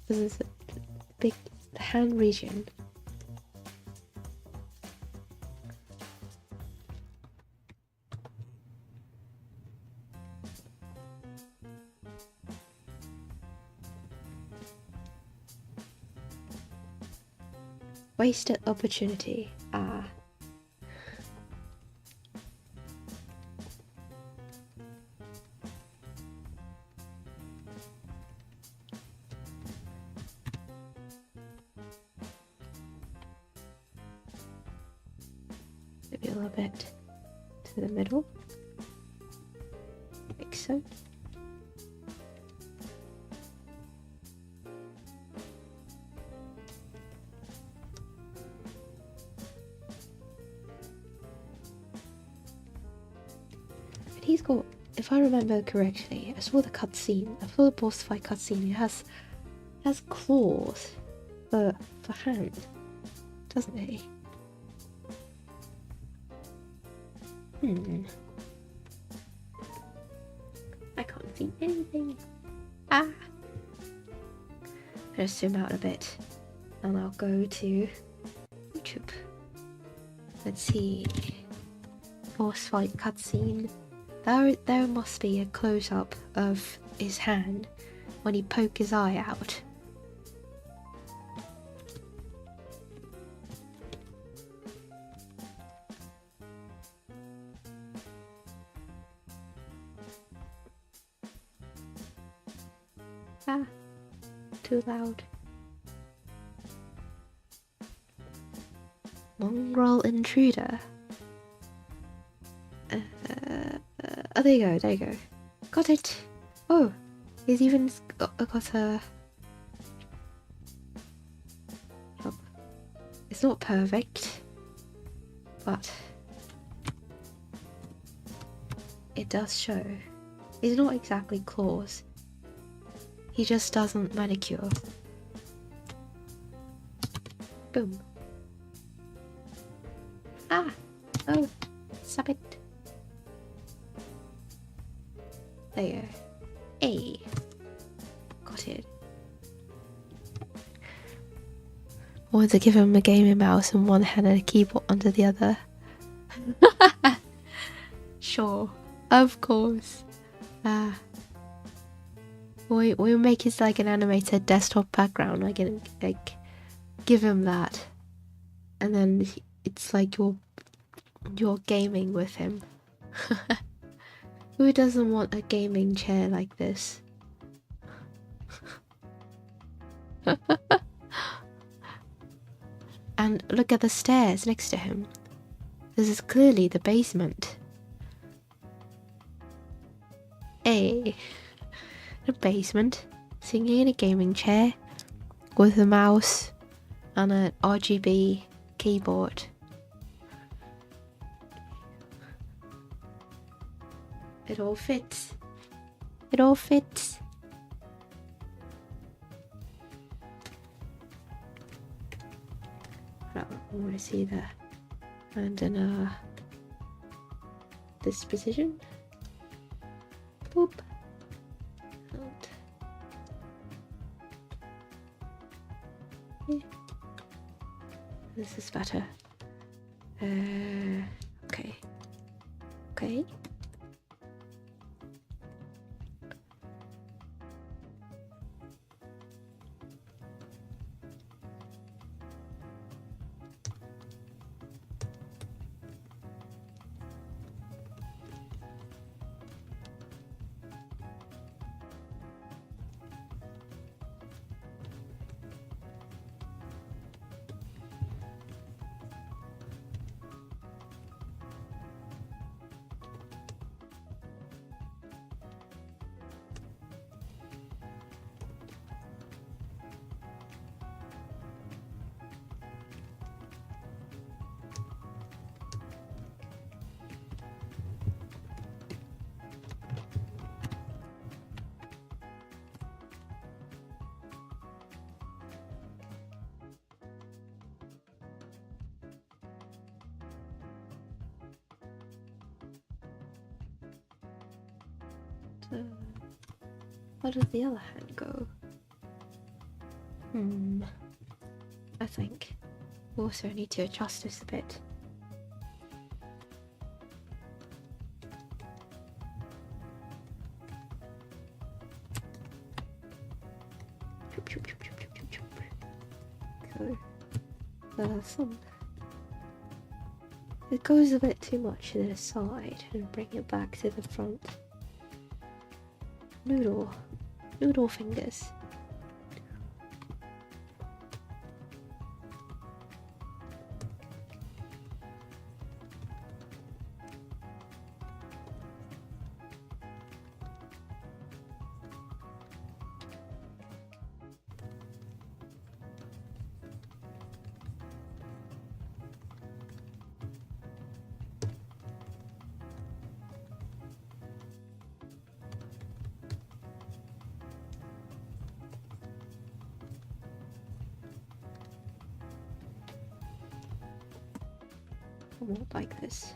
this is a big hand region. Wasted opportunity. Maybe a little bit to the middle, like so. And he's got, if I remember correctly, I saw the cutscene, I saw the boss fight cutscene, it has claws for hand, doesn't he? I can't see anything. I'm gonna zoom out a bit and I'll go to YouTube. Let's see. Boss fight cutscene. There must be a close-up of his hand when he pokes his eye out. Too loud. Mongrel intruder. Oh, there you go. Got it. Oh, he's even got a... Oh, it's not perfect, but it does show. It's not exactly claws. He just doesn't manicure. Boom. Oh, stop it. There you go. Hey. Got it. I wanted to give him a gaming mouse in one hand and a keyboard under the other. Sure. Of course. We'll make it like an animated desktop background. I can give him that, and then it's like you're gaming with him. Who doesn't want a gaming chair like this? And look at the stairs next to him. This is clearly the basement. Hey. The basement, sitting in a gaming chair with a mouse and an RGB keyboard. It all fits. It all fits. I want to see the hand in this position. Boop. And yeah. This is better. Okay. Okay. How does the other hand go? I think we also need to adjust this a bit. So some. It goes a bit too much to the side and bring it back to the front. Noodle fingers. I won't like this.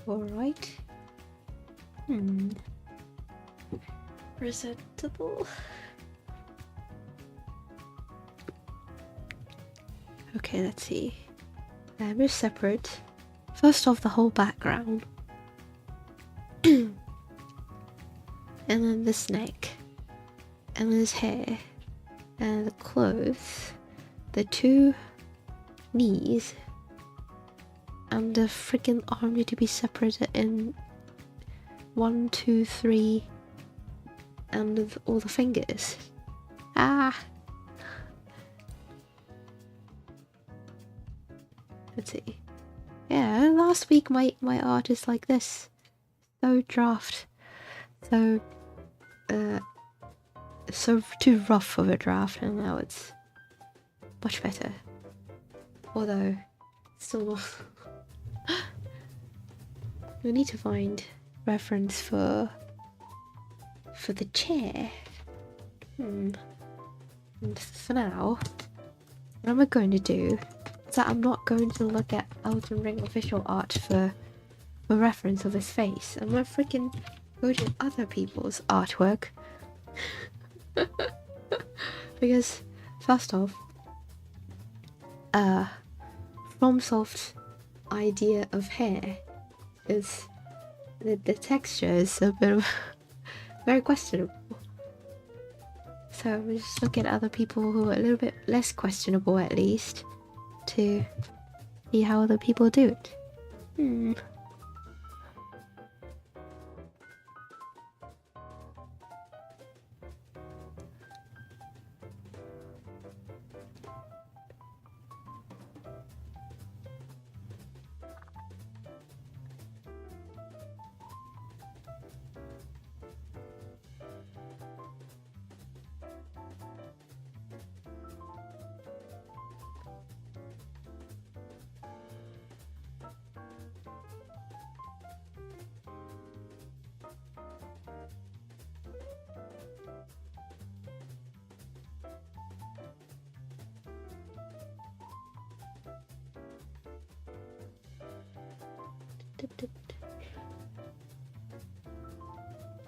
Alright. Presentable. Okay, let's see. We're separate. First off, the whole background. And then this neck. And then his hair. And the clothes. The two knees. And the freaking arm need to be separated in 1, 2, 3, and all the fingers. Ah! Let's see. Yeah, last week my art is like this. So draft. So too rough of a draft, and now it's much better. Although, still not. We need to find reference for the chair. And for now, what am I going to do that I'm not going to look at Elden Ring official art for reference of his face. I'm gonna freaking go to other people's artwork. Because, first off, FromSoft's idea of hair is the texture is a bit of very questionable. So we just look at other people who are a little bit less questionable, at least, to see how other people do it.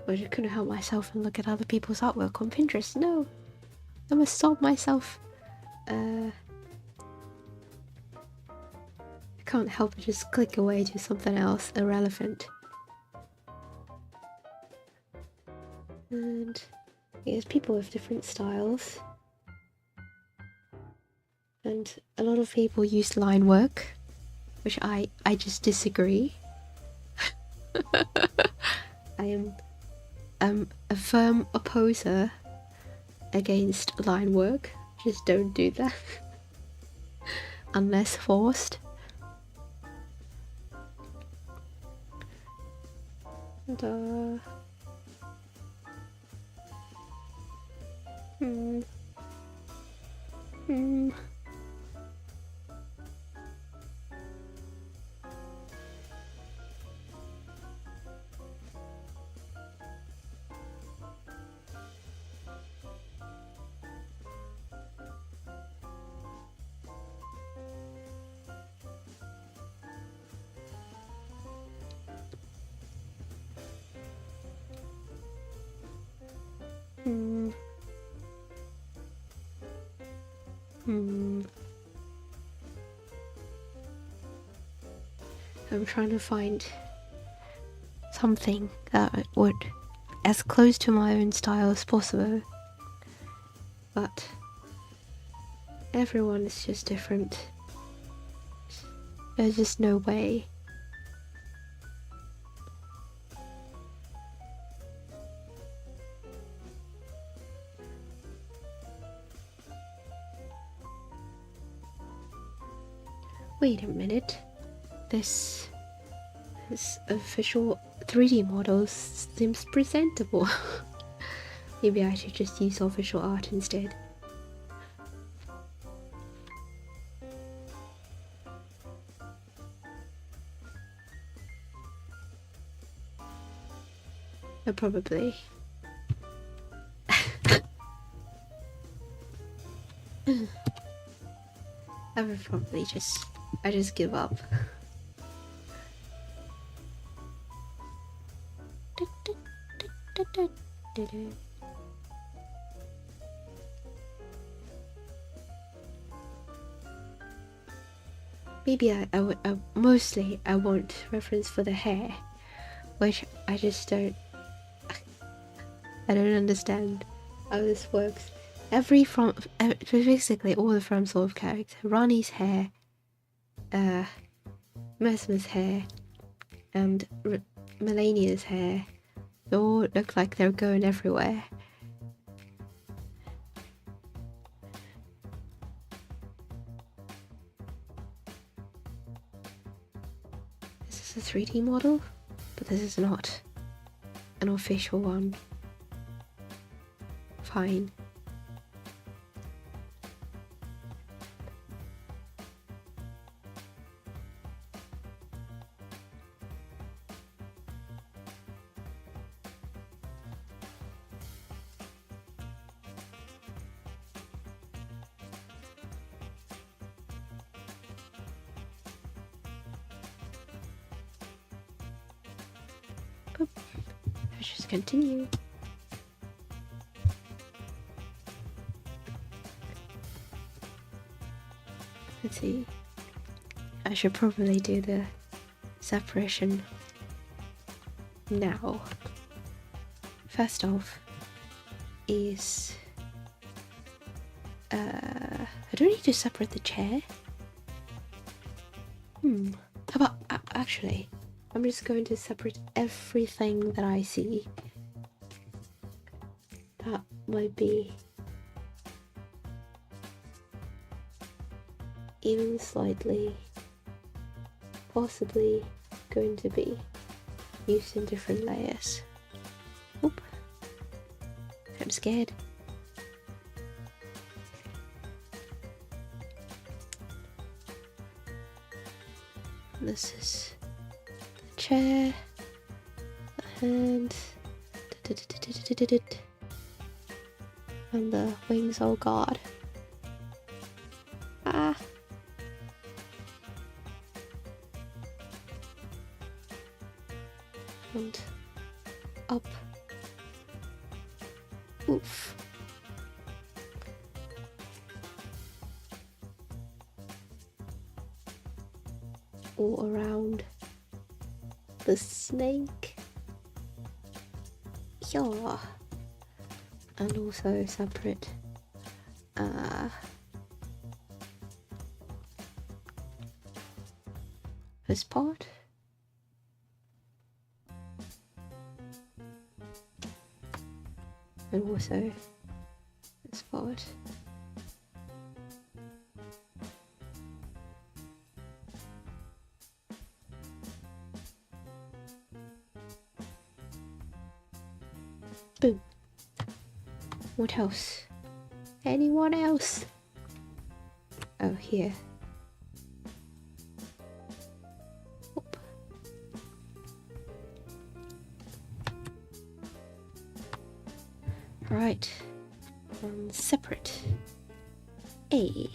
But I couldn't help myself and look at other people's artwork on Pinterest. No, I must stop myself. I can't help but just click away to something else irrelevant. And there's people with different styles. And a lot of people use line work, which I just disagree. I am a firm opposer against line work. Just don't do that unless forced. And, I'm trying to find something that would as close to my own style as possible, but everyone is just different. There's just no way. Wait a minute. This official 3D model seems presentable. Maybe I should just use official art instead. Probably. I would probably I just give up. Maybe I mostly I want reference for the hair, which I just don't. I don't understand how this works. Basically all the FromSoft characters, Rani's hair, Mesmer's hair, and Melania's hair, they all look like they're going everywhere. This is a 3D model, but this is not an official one. Fine. Let's continue. Let's see. I should probably do the separation now. First off is I don't need to separate the chair. How about actually I'm just going to separate everything that I see. That might be even slightly possibly going to be used in different layers. Oop. I'm scared. This is the chair, the hand, and the wings. Oh god. Ah. And up. Oof. All around the snake. Yeah. And also separate this part. And also this part. Boom. What else? Anyone else? Oh, here. Oop. Right. Separate. A.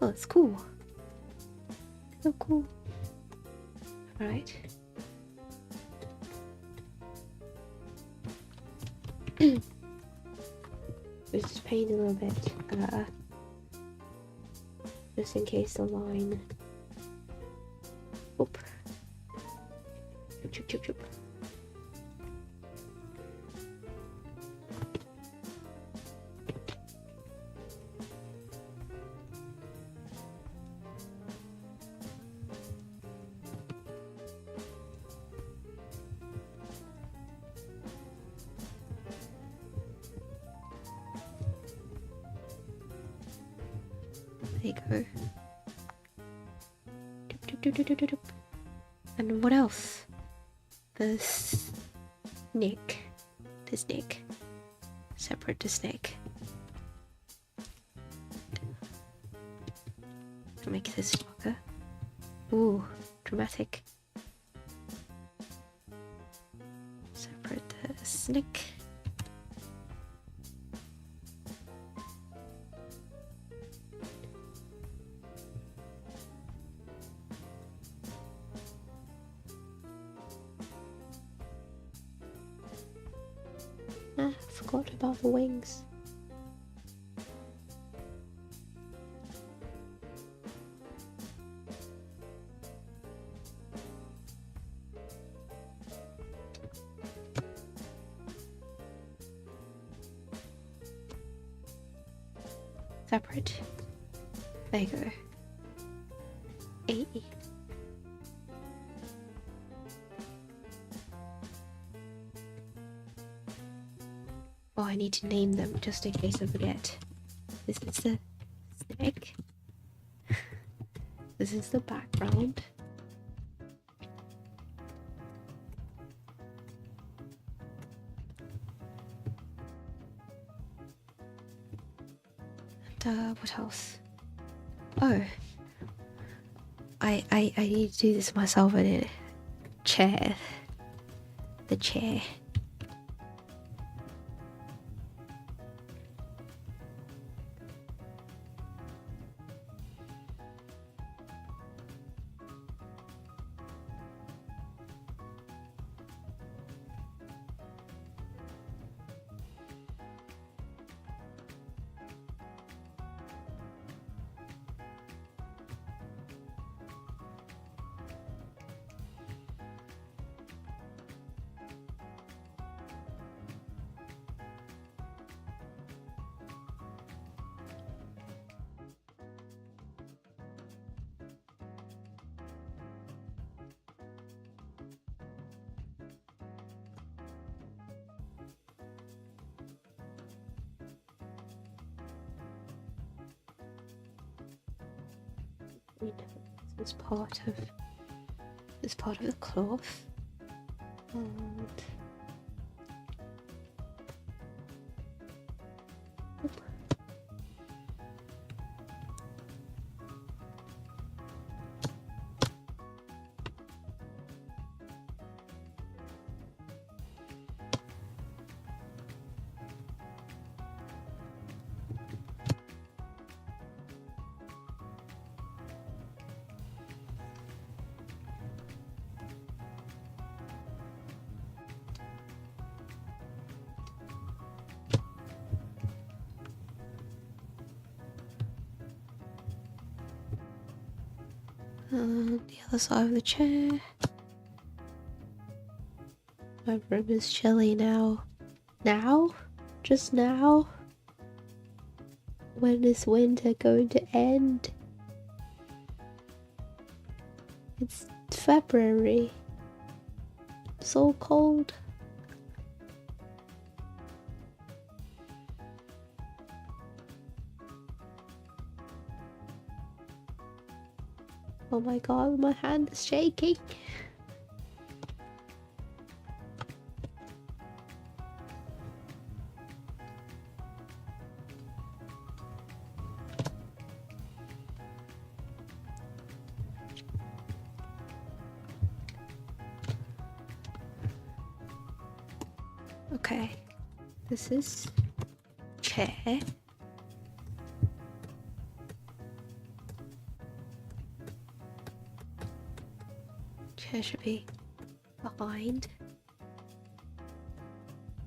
Oh, that's cool. So cool. Right. Let's just paint a little bit, just in case the line. Oop. Choop, choop, choop. There you go. And what else? The snake. The snake. Separate the snake. Make this darker. Ooh, dramatic. Separate the snake. Ah, forgot about the wings. Separate. There you go. A. Oh, I need to name them just in case I forget. This is the snake. This is the background. And what else? Oh, I need to do this myself in a chair. The chair. clean this part of the cloth. And the other side of the chair. My room is chilly now. Now? Just now? When is winter going to end? It's February. So cold. Oh my god, my hand is shaking. Okay, this is chair. Chair should be behind.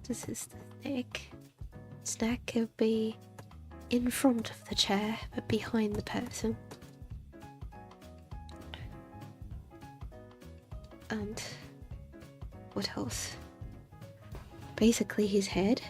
This is the neck. This neck could be in front of the chair, but behind the person. And what else? Basically his head.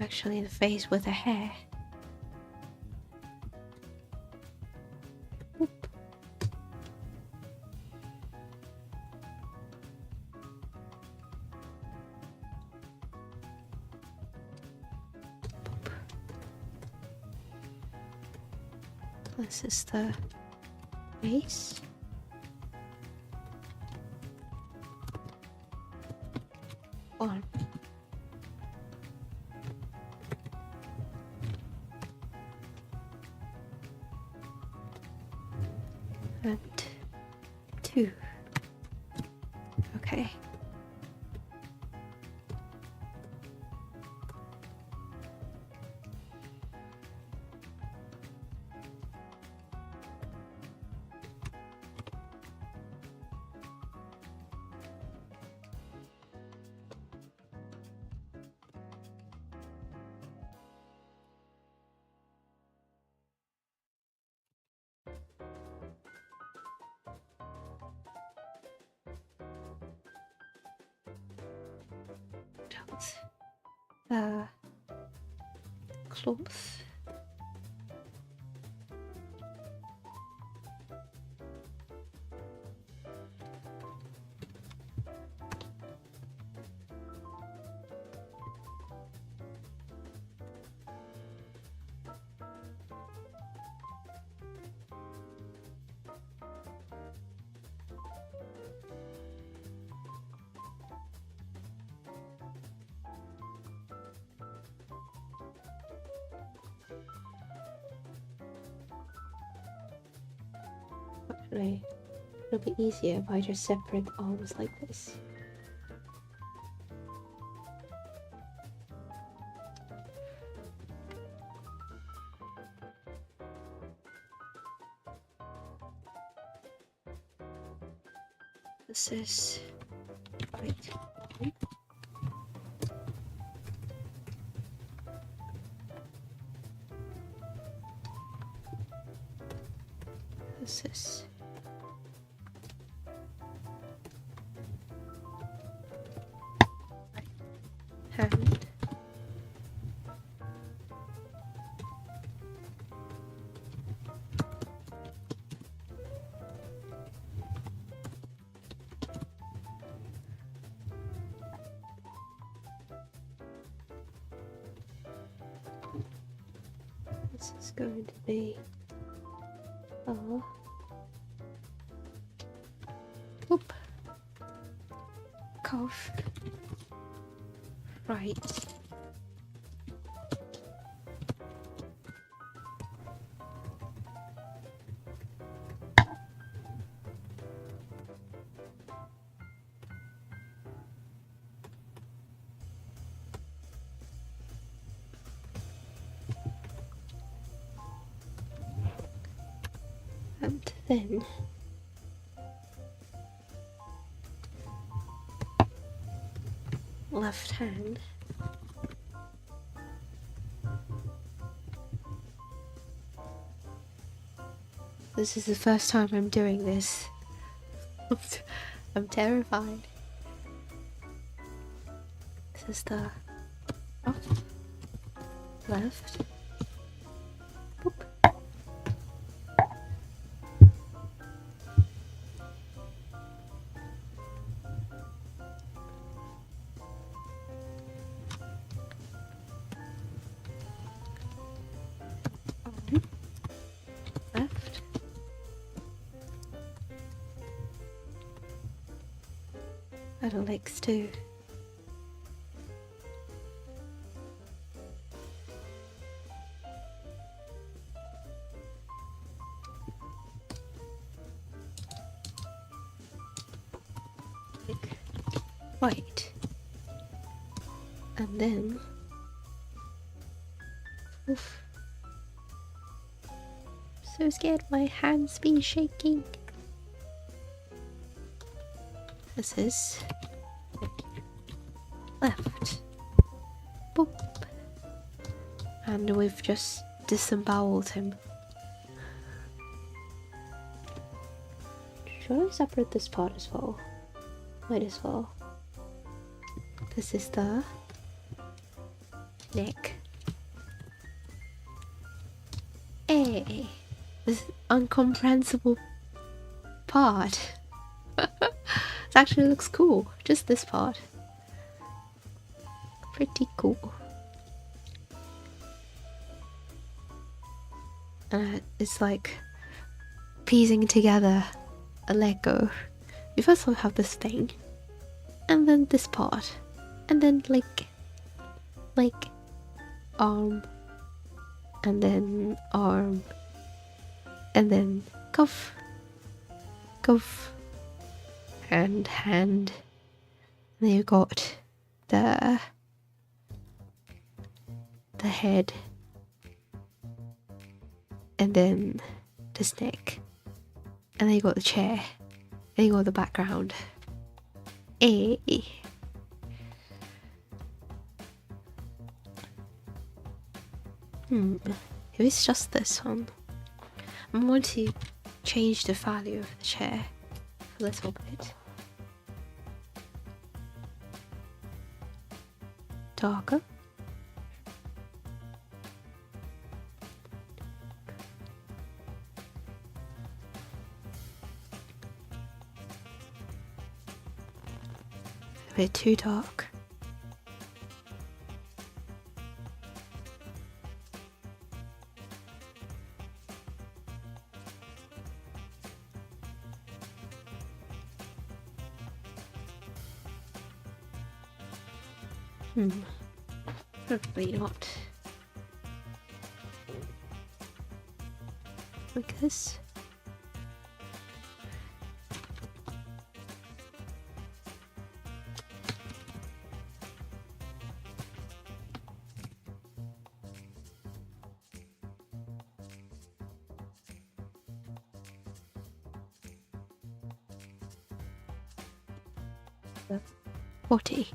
Actually, the face with the hair. Oop. This is the face. One. And 2. Okay. Cloth. Actually, it'll be easier if I just separate the arms like this. This is right. This is hand. This is going to be oop, cough, right. And then left hand. This is the first time I'm doing this. I'm terrified. This is the up, left. Boop. Left. Other legs too. Right. And then oof. So scared my hands be shaking. This is left. Boop. And we've just disemboweled him. Should I separate this part as well? Might as well. This is the neck. Hey, this incomprehensible part. It actually looks cool. Just this part. Pretty cool. And it's like piecing together a Lego. You first of all have this thing, and then this part, and then like arm, and then arm, and then cuff, and hand. And then you've got the head, and then this neck, and then you got the chair, and you got the background. If it's just this one, I'm going to change the value of the chair a little bit. Darker. A bit too dark. Probably not. Like this. the body.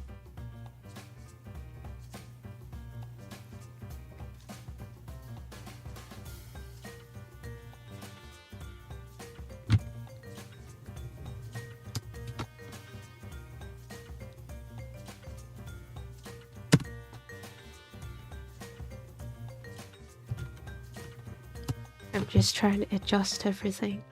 I'm just trying to adjust everything.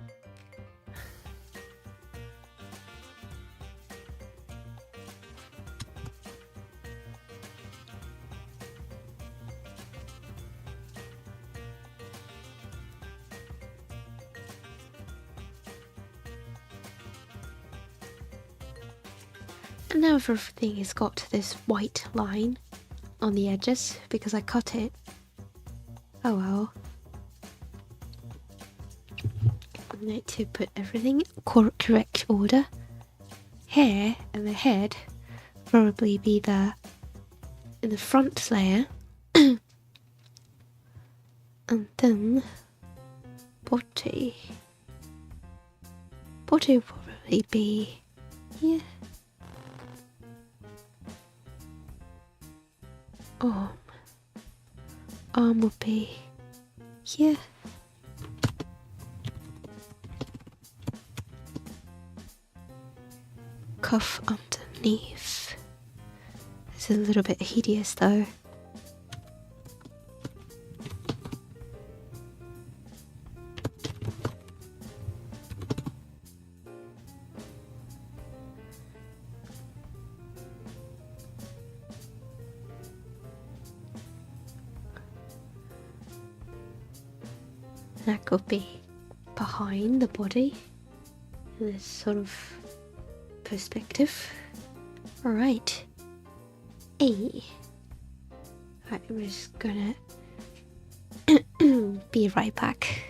And now everything has got this white line on the edges because I cut it. Oh well. I need to put everything in correct order. Hair and the head probably be in the front layer. And then body will probably be here. Arm will be here. Cuff underneath. It's a little bit hideous though. That could be behind the body in this sort of perspective. Alright. Right, I'm just gonna be right back.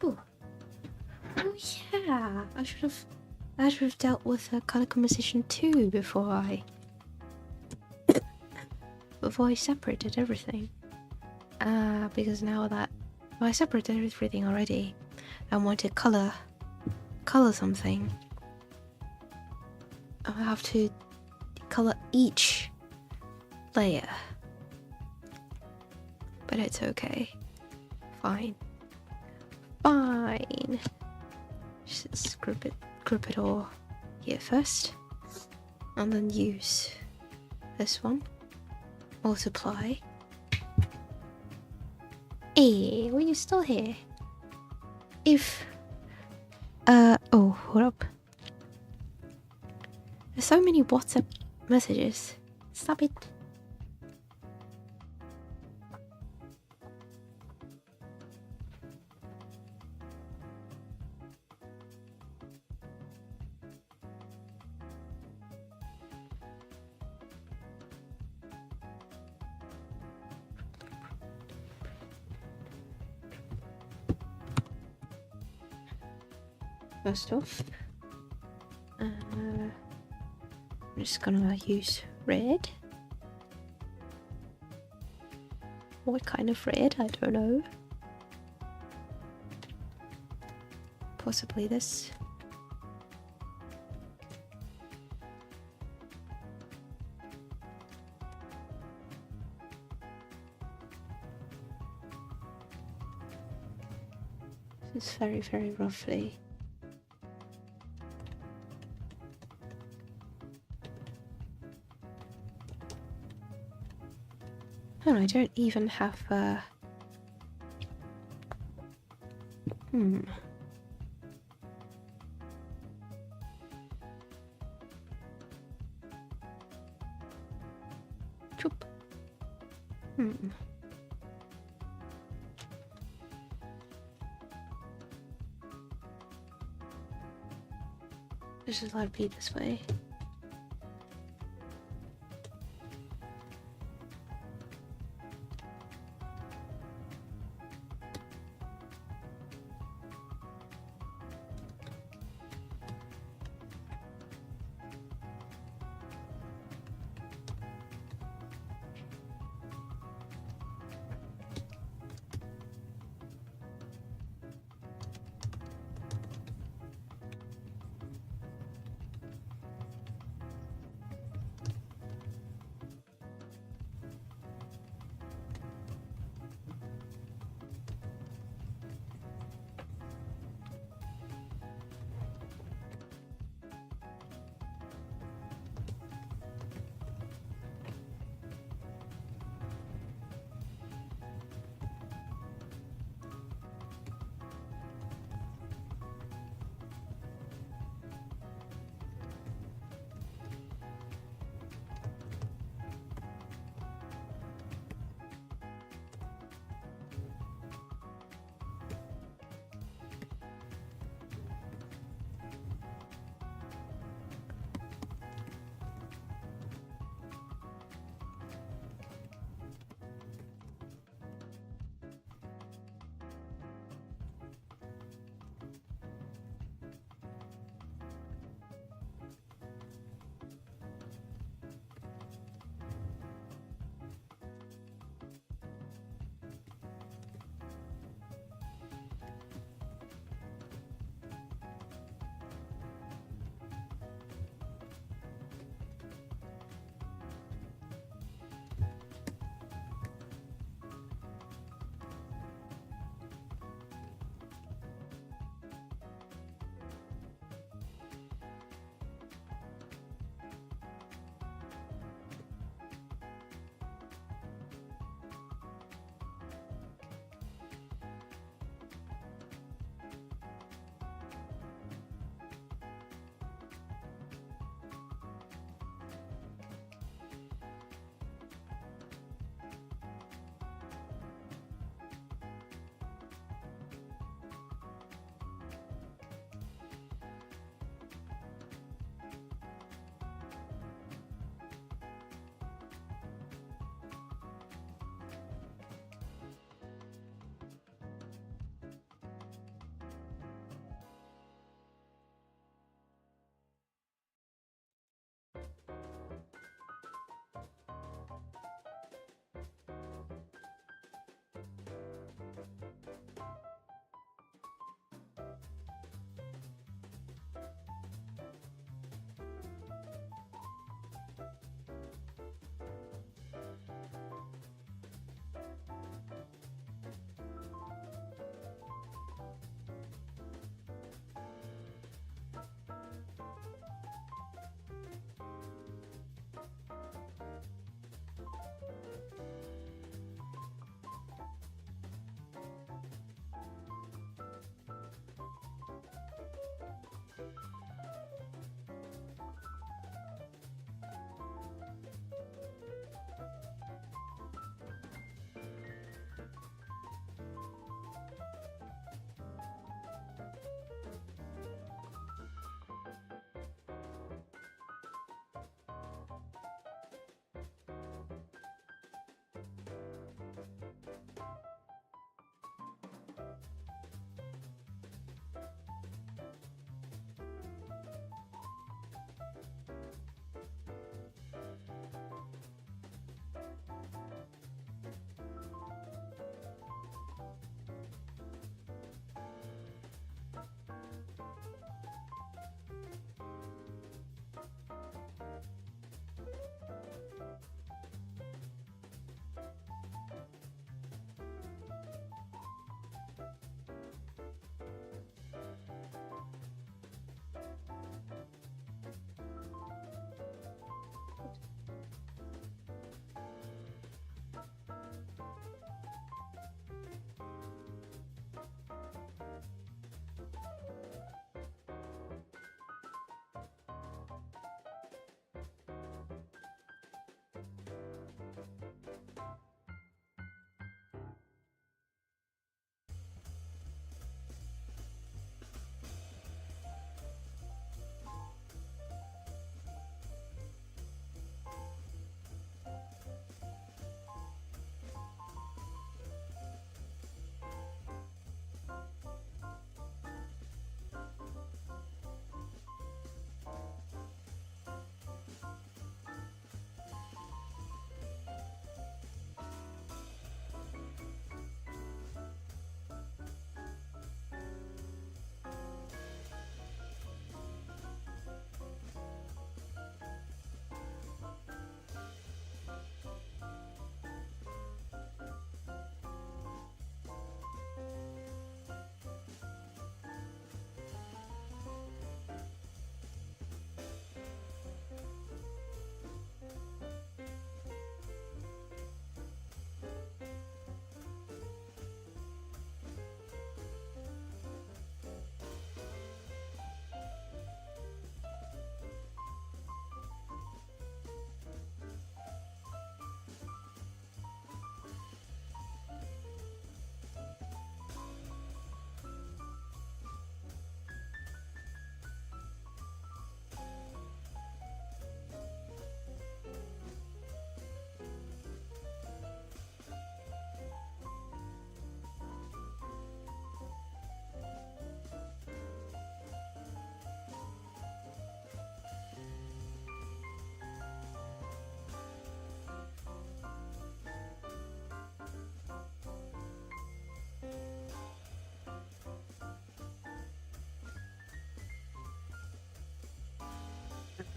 Oh yeah, I should have dealt with a color composition too before I separated everything. Because now that I separated everything already, I want to color something. I'll have to color each layer, but it's okay. Fine. Just group it all here first, and then use this one. Multiply. Hey, were you still here? Oh, hold up. There's so many WhatsApp messages. Stop it. first off. I'm just gonna use red. What kind of red? I don't know. Possibly this. It's very, very roughly. Oh, I don't even have a... Choop. This is likely this way.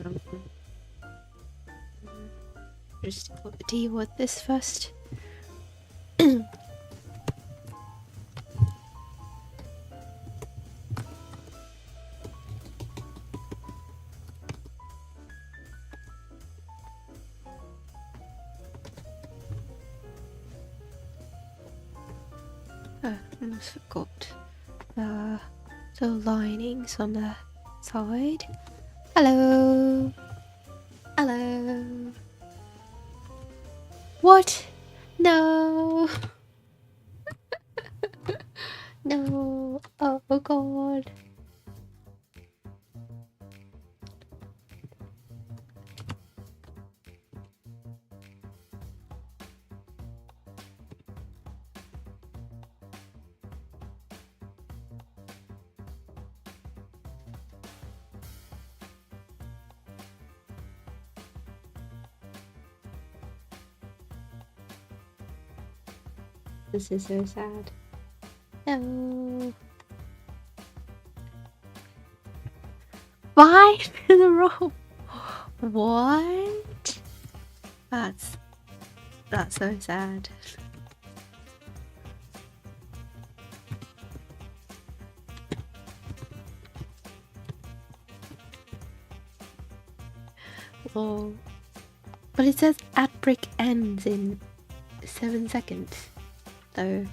Um, just deal with this first. I almost forgot the linings on the side. Hello. Hello. What? No. No. Oh god. This is so sad. No. 5 in a row. What? That's so sad. Oh. But it says ad break ends in 7 seconds. So.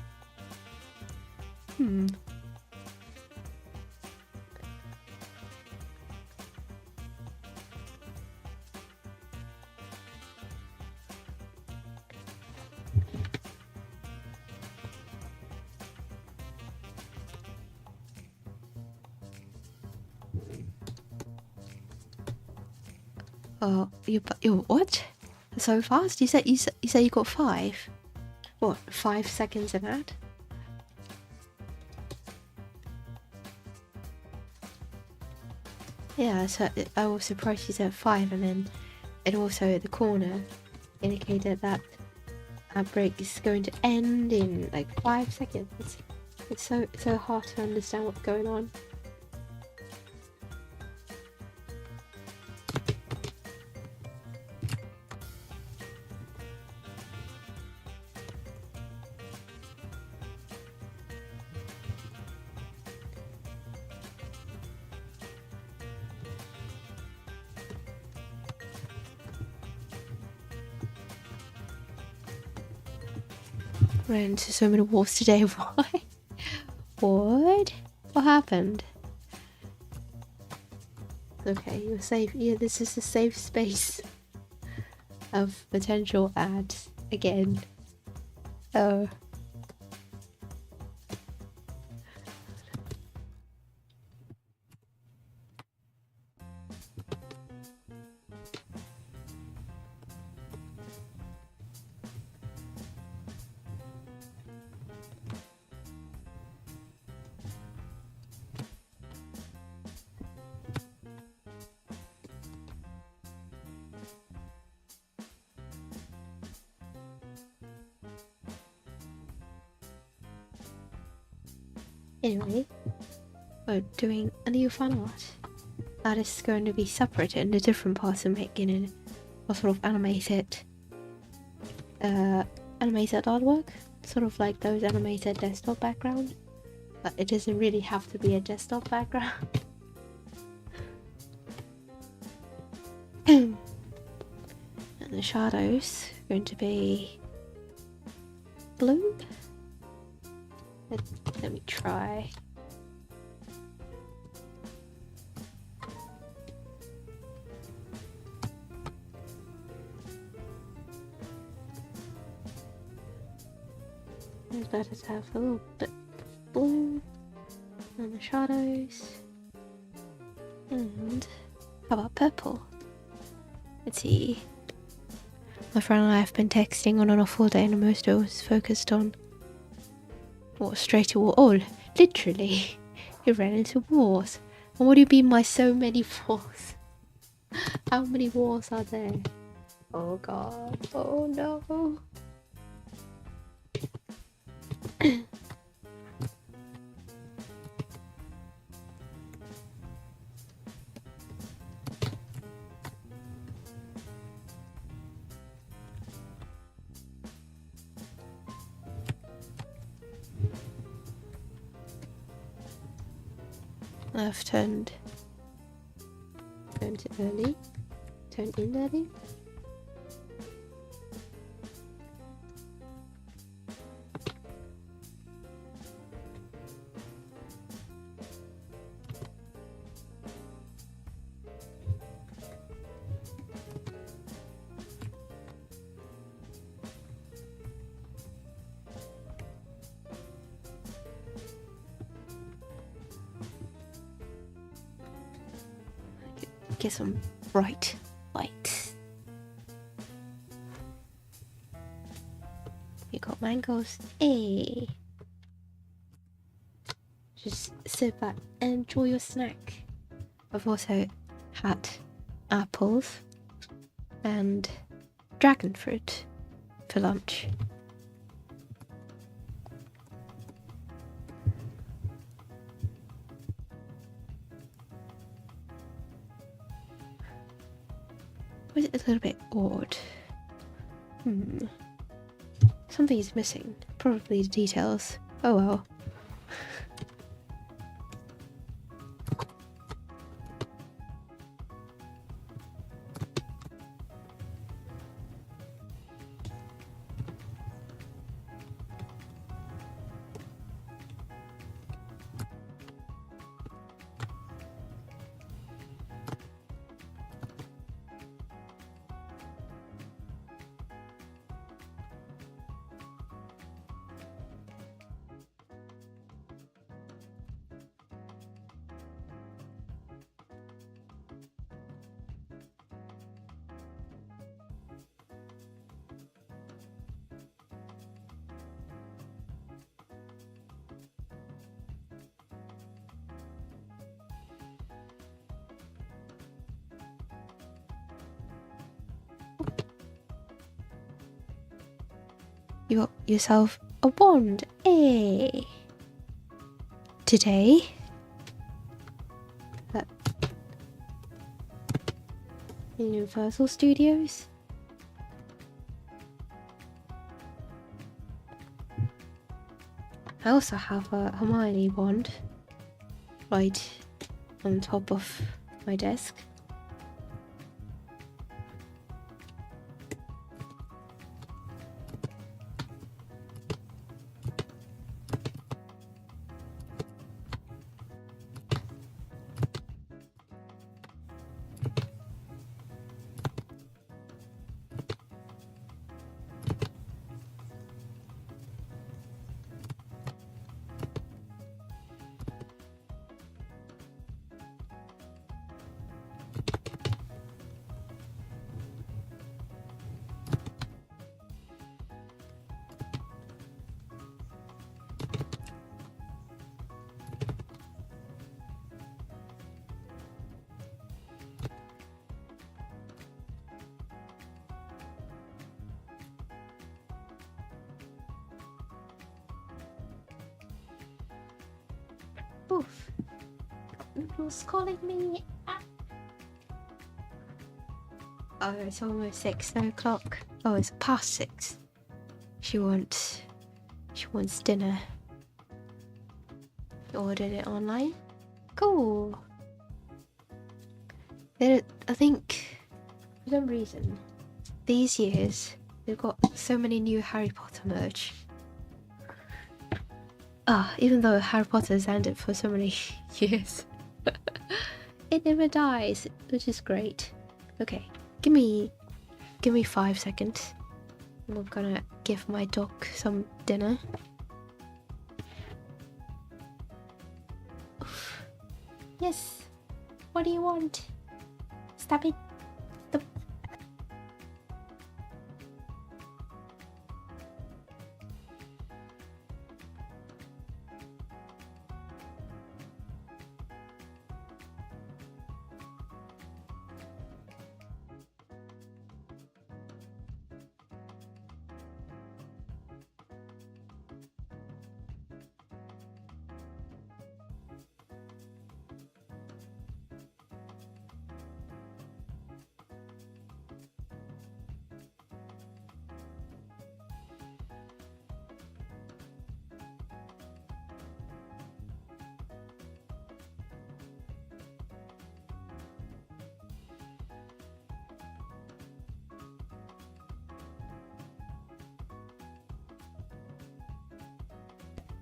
Oh, you what? So fast? You said you got 5. What? 5 seconds in that? Yeah. So I was surprised you said 5, and then it also at the corner indicated that our break is going to end in like 5 seconds. It's so hard to understand what's going on. Ran into so many walls today. Why? What? What happened? Okay, you're safe. Yeah, this is a safe space of potential ads again. Oh. Anyway, we're doing a new fan art that is going to be separated into different parts and making it a sort of animated artwork, sort of like those animated desktop background, but it doesn't really have to be a desktop background. And the shadows are going to be blue. Let me try. It's better to have a little bit of blue on the shadows. And how about purple? Let's see. My friend and I have been texting on and off all day, and most of it was focused on straight to wall. Oh, literally, he ran into walls. And what do you mean by so many walls? How many walls are there? Oh god. Oh no. I've turned it early. Turned in early. Get some bright light. You got mangoes. Hey. Just sit back and enjoy your snack. I've also had apples and dragon fruit for lunch. Was it a little bit odd? Something is missing. Probably the details. Oh well. You got yourself a wand. Hey. Today. At Universal Studios. I also have a Hermione wand right on top of my desk. Oof. Noodle's calling me. Oh, it's almost 6 o'clock. Oh, it's past 6. She wants dinner. She ordered it online. Cool. I think for some reason these years they've got so many new Harry Potter merch. Even though Harry Potter's ended for so many years. It never dies, which is great. Okay, give me 5 seconds. I'm gonna give my dog some dinner. Oof. Yes. What do you want? Stop it. Stop.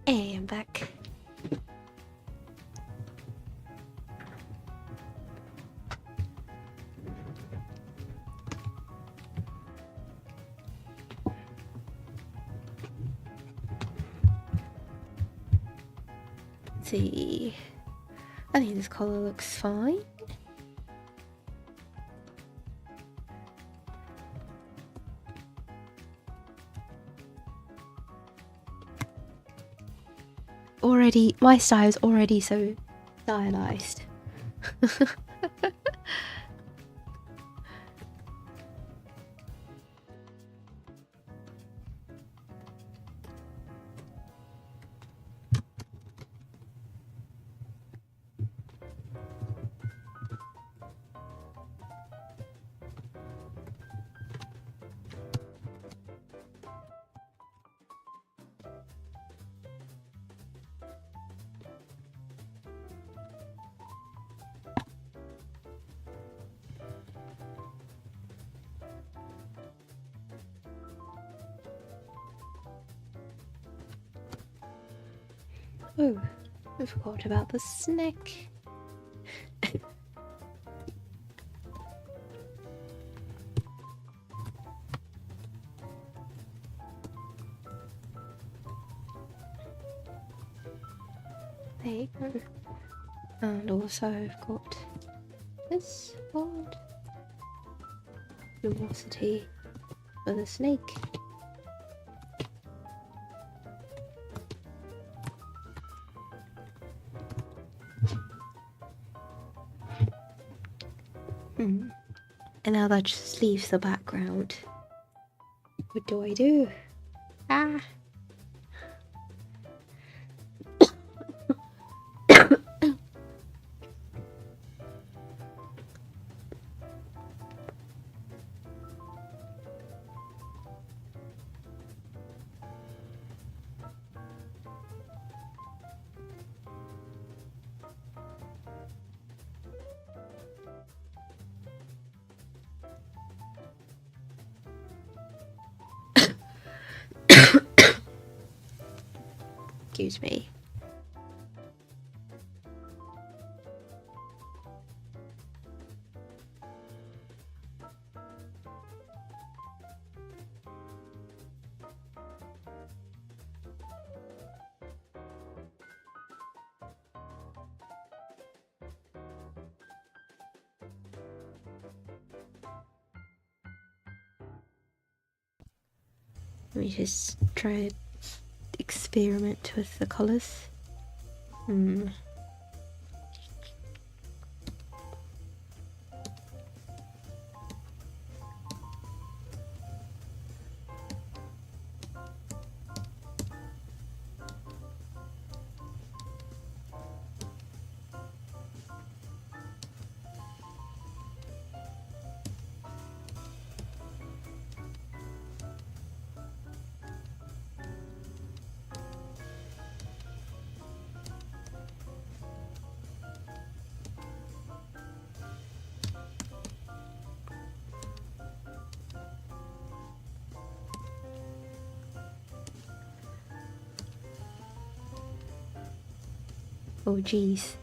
Hey, I'm back. Let's see. I think this colour looks fine. Already, my style is already so stylized. Oh, I forgot about the snake. There you go. And also I've got this one. Luminosity for the snake. And now that just leaves the background. What do I do? Ah! Excuse me. Let me just try to experiment with the colours. Oh geez.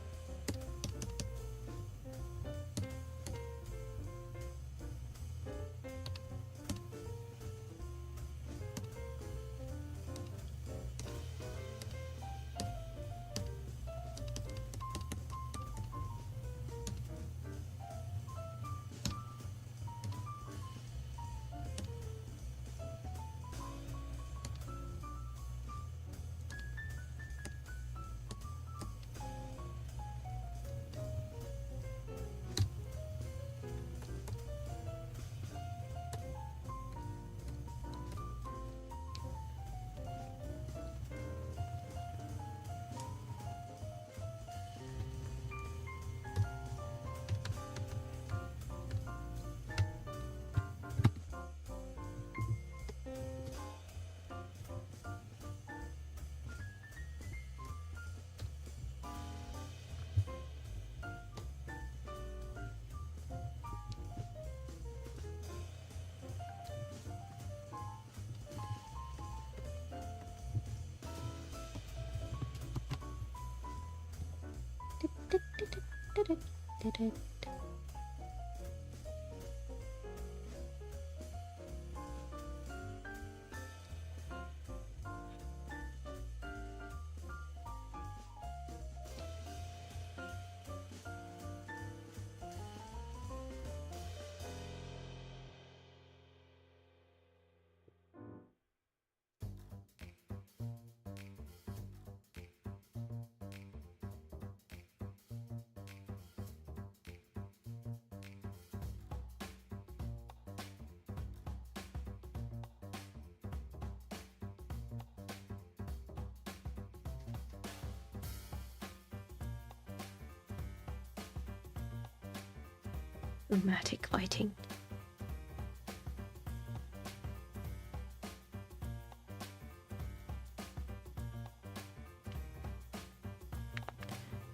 Dramatic lighting.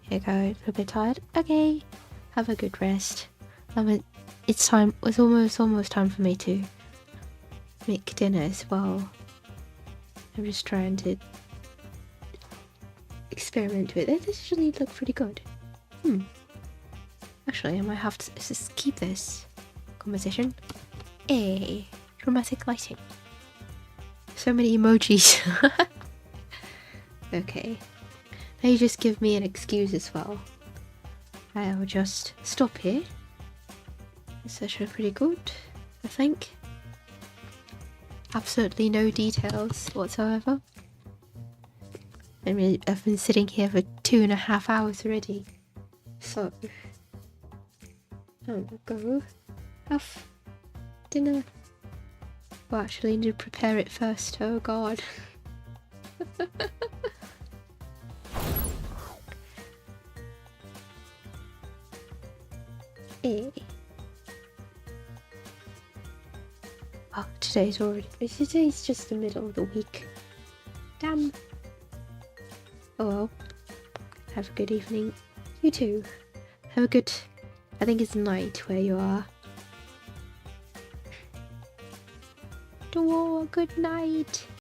Here you go, a little bit tired. Okay, have a good rest. It's time. It's almost time for me to make dinner as well. I'm just trying to experiment with it. This actually look pretty good. Actually, I might have to just keep this conversation. Dramatic lighting. So many emojis. Okay. Now you just give me an excuse as well. I'll just stop here. It's actually pretty good, I think. Absolutely no details whatsoever. I mean, I've been sitting here for 2.5 hours already. So, I'm gonna go have dinner. Well, actually, I need to prepare it first. Oh god. Oh, today's just the middle of the week. Damn. Oh well. Have a good evening. You too. Have a good... I think it's night where you are. Oh, good night.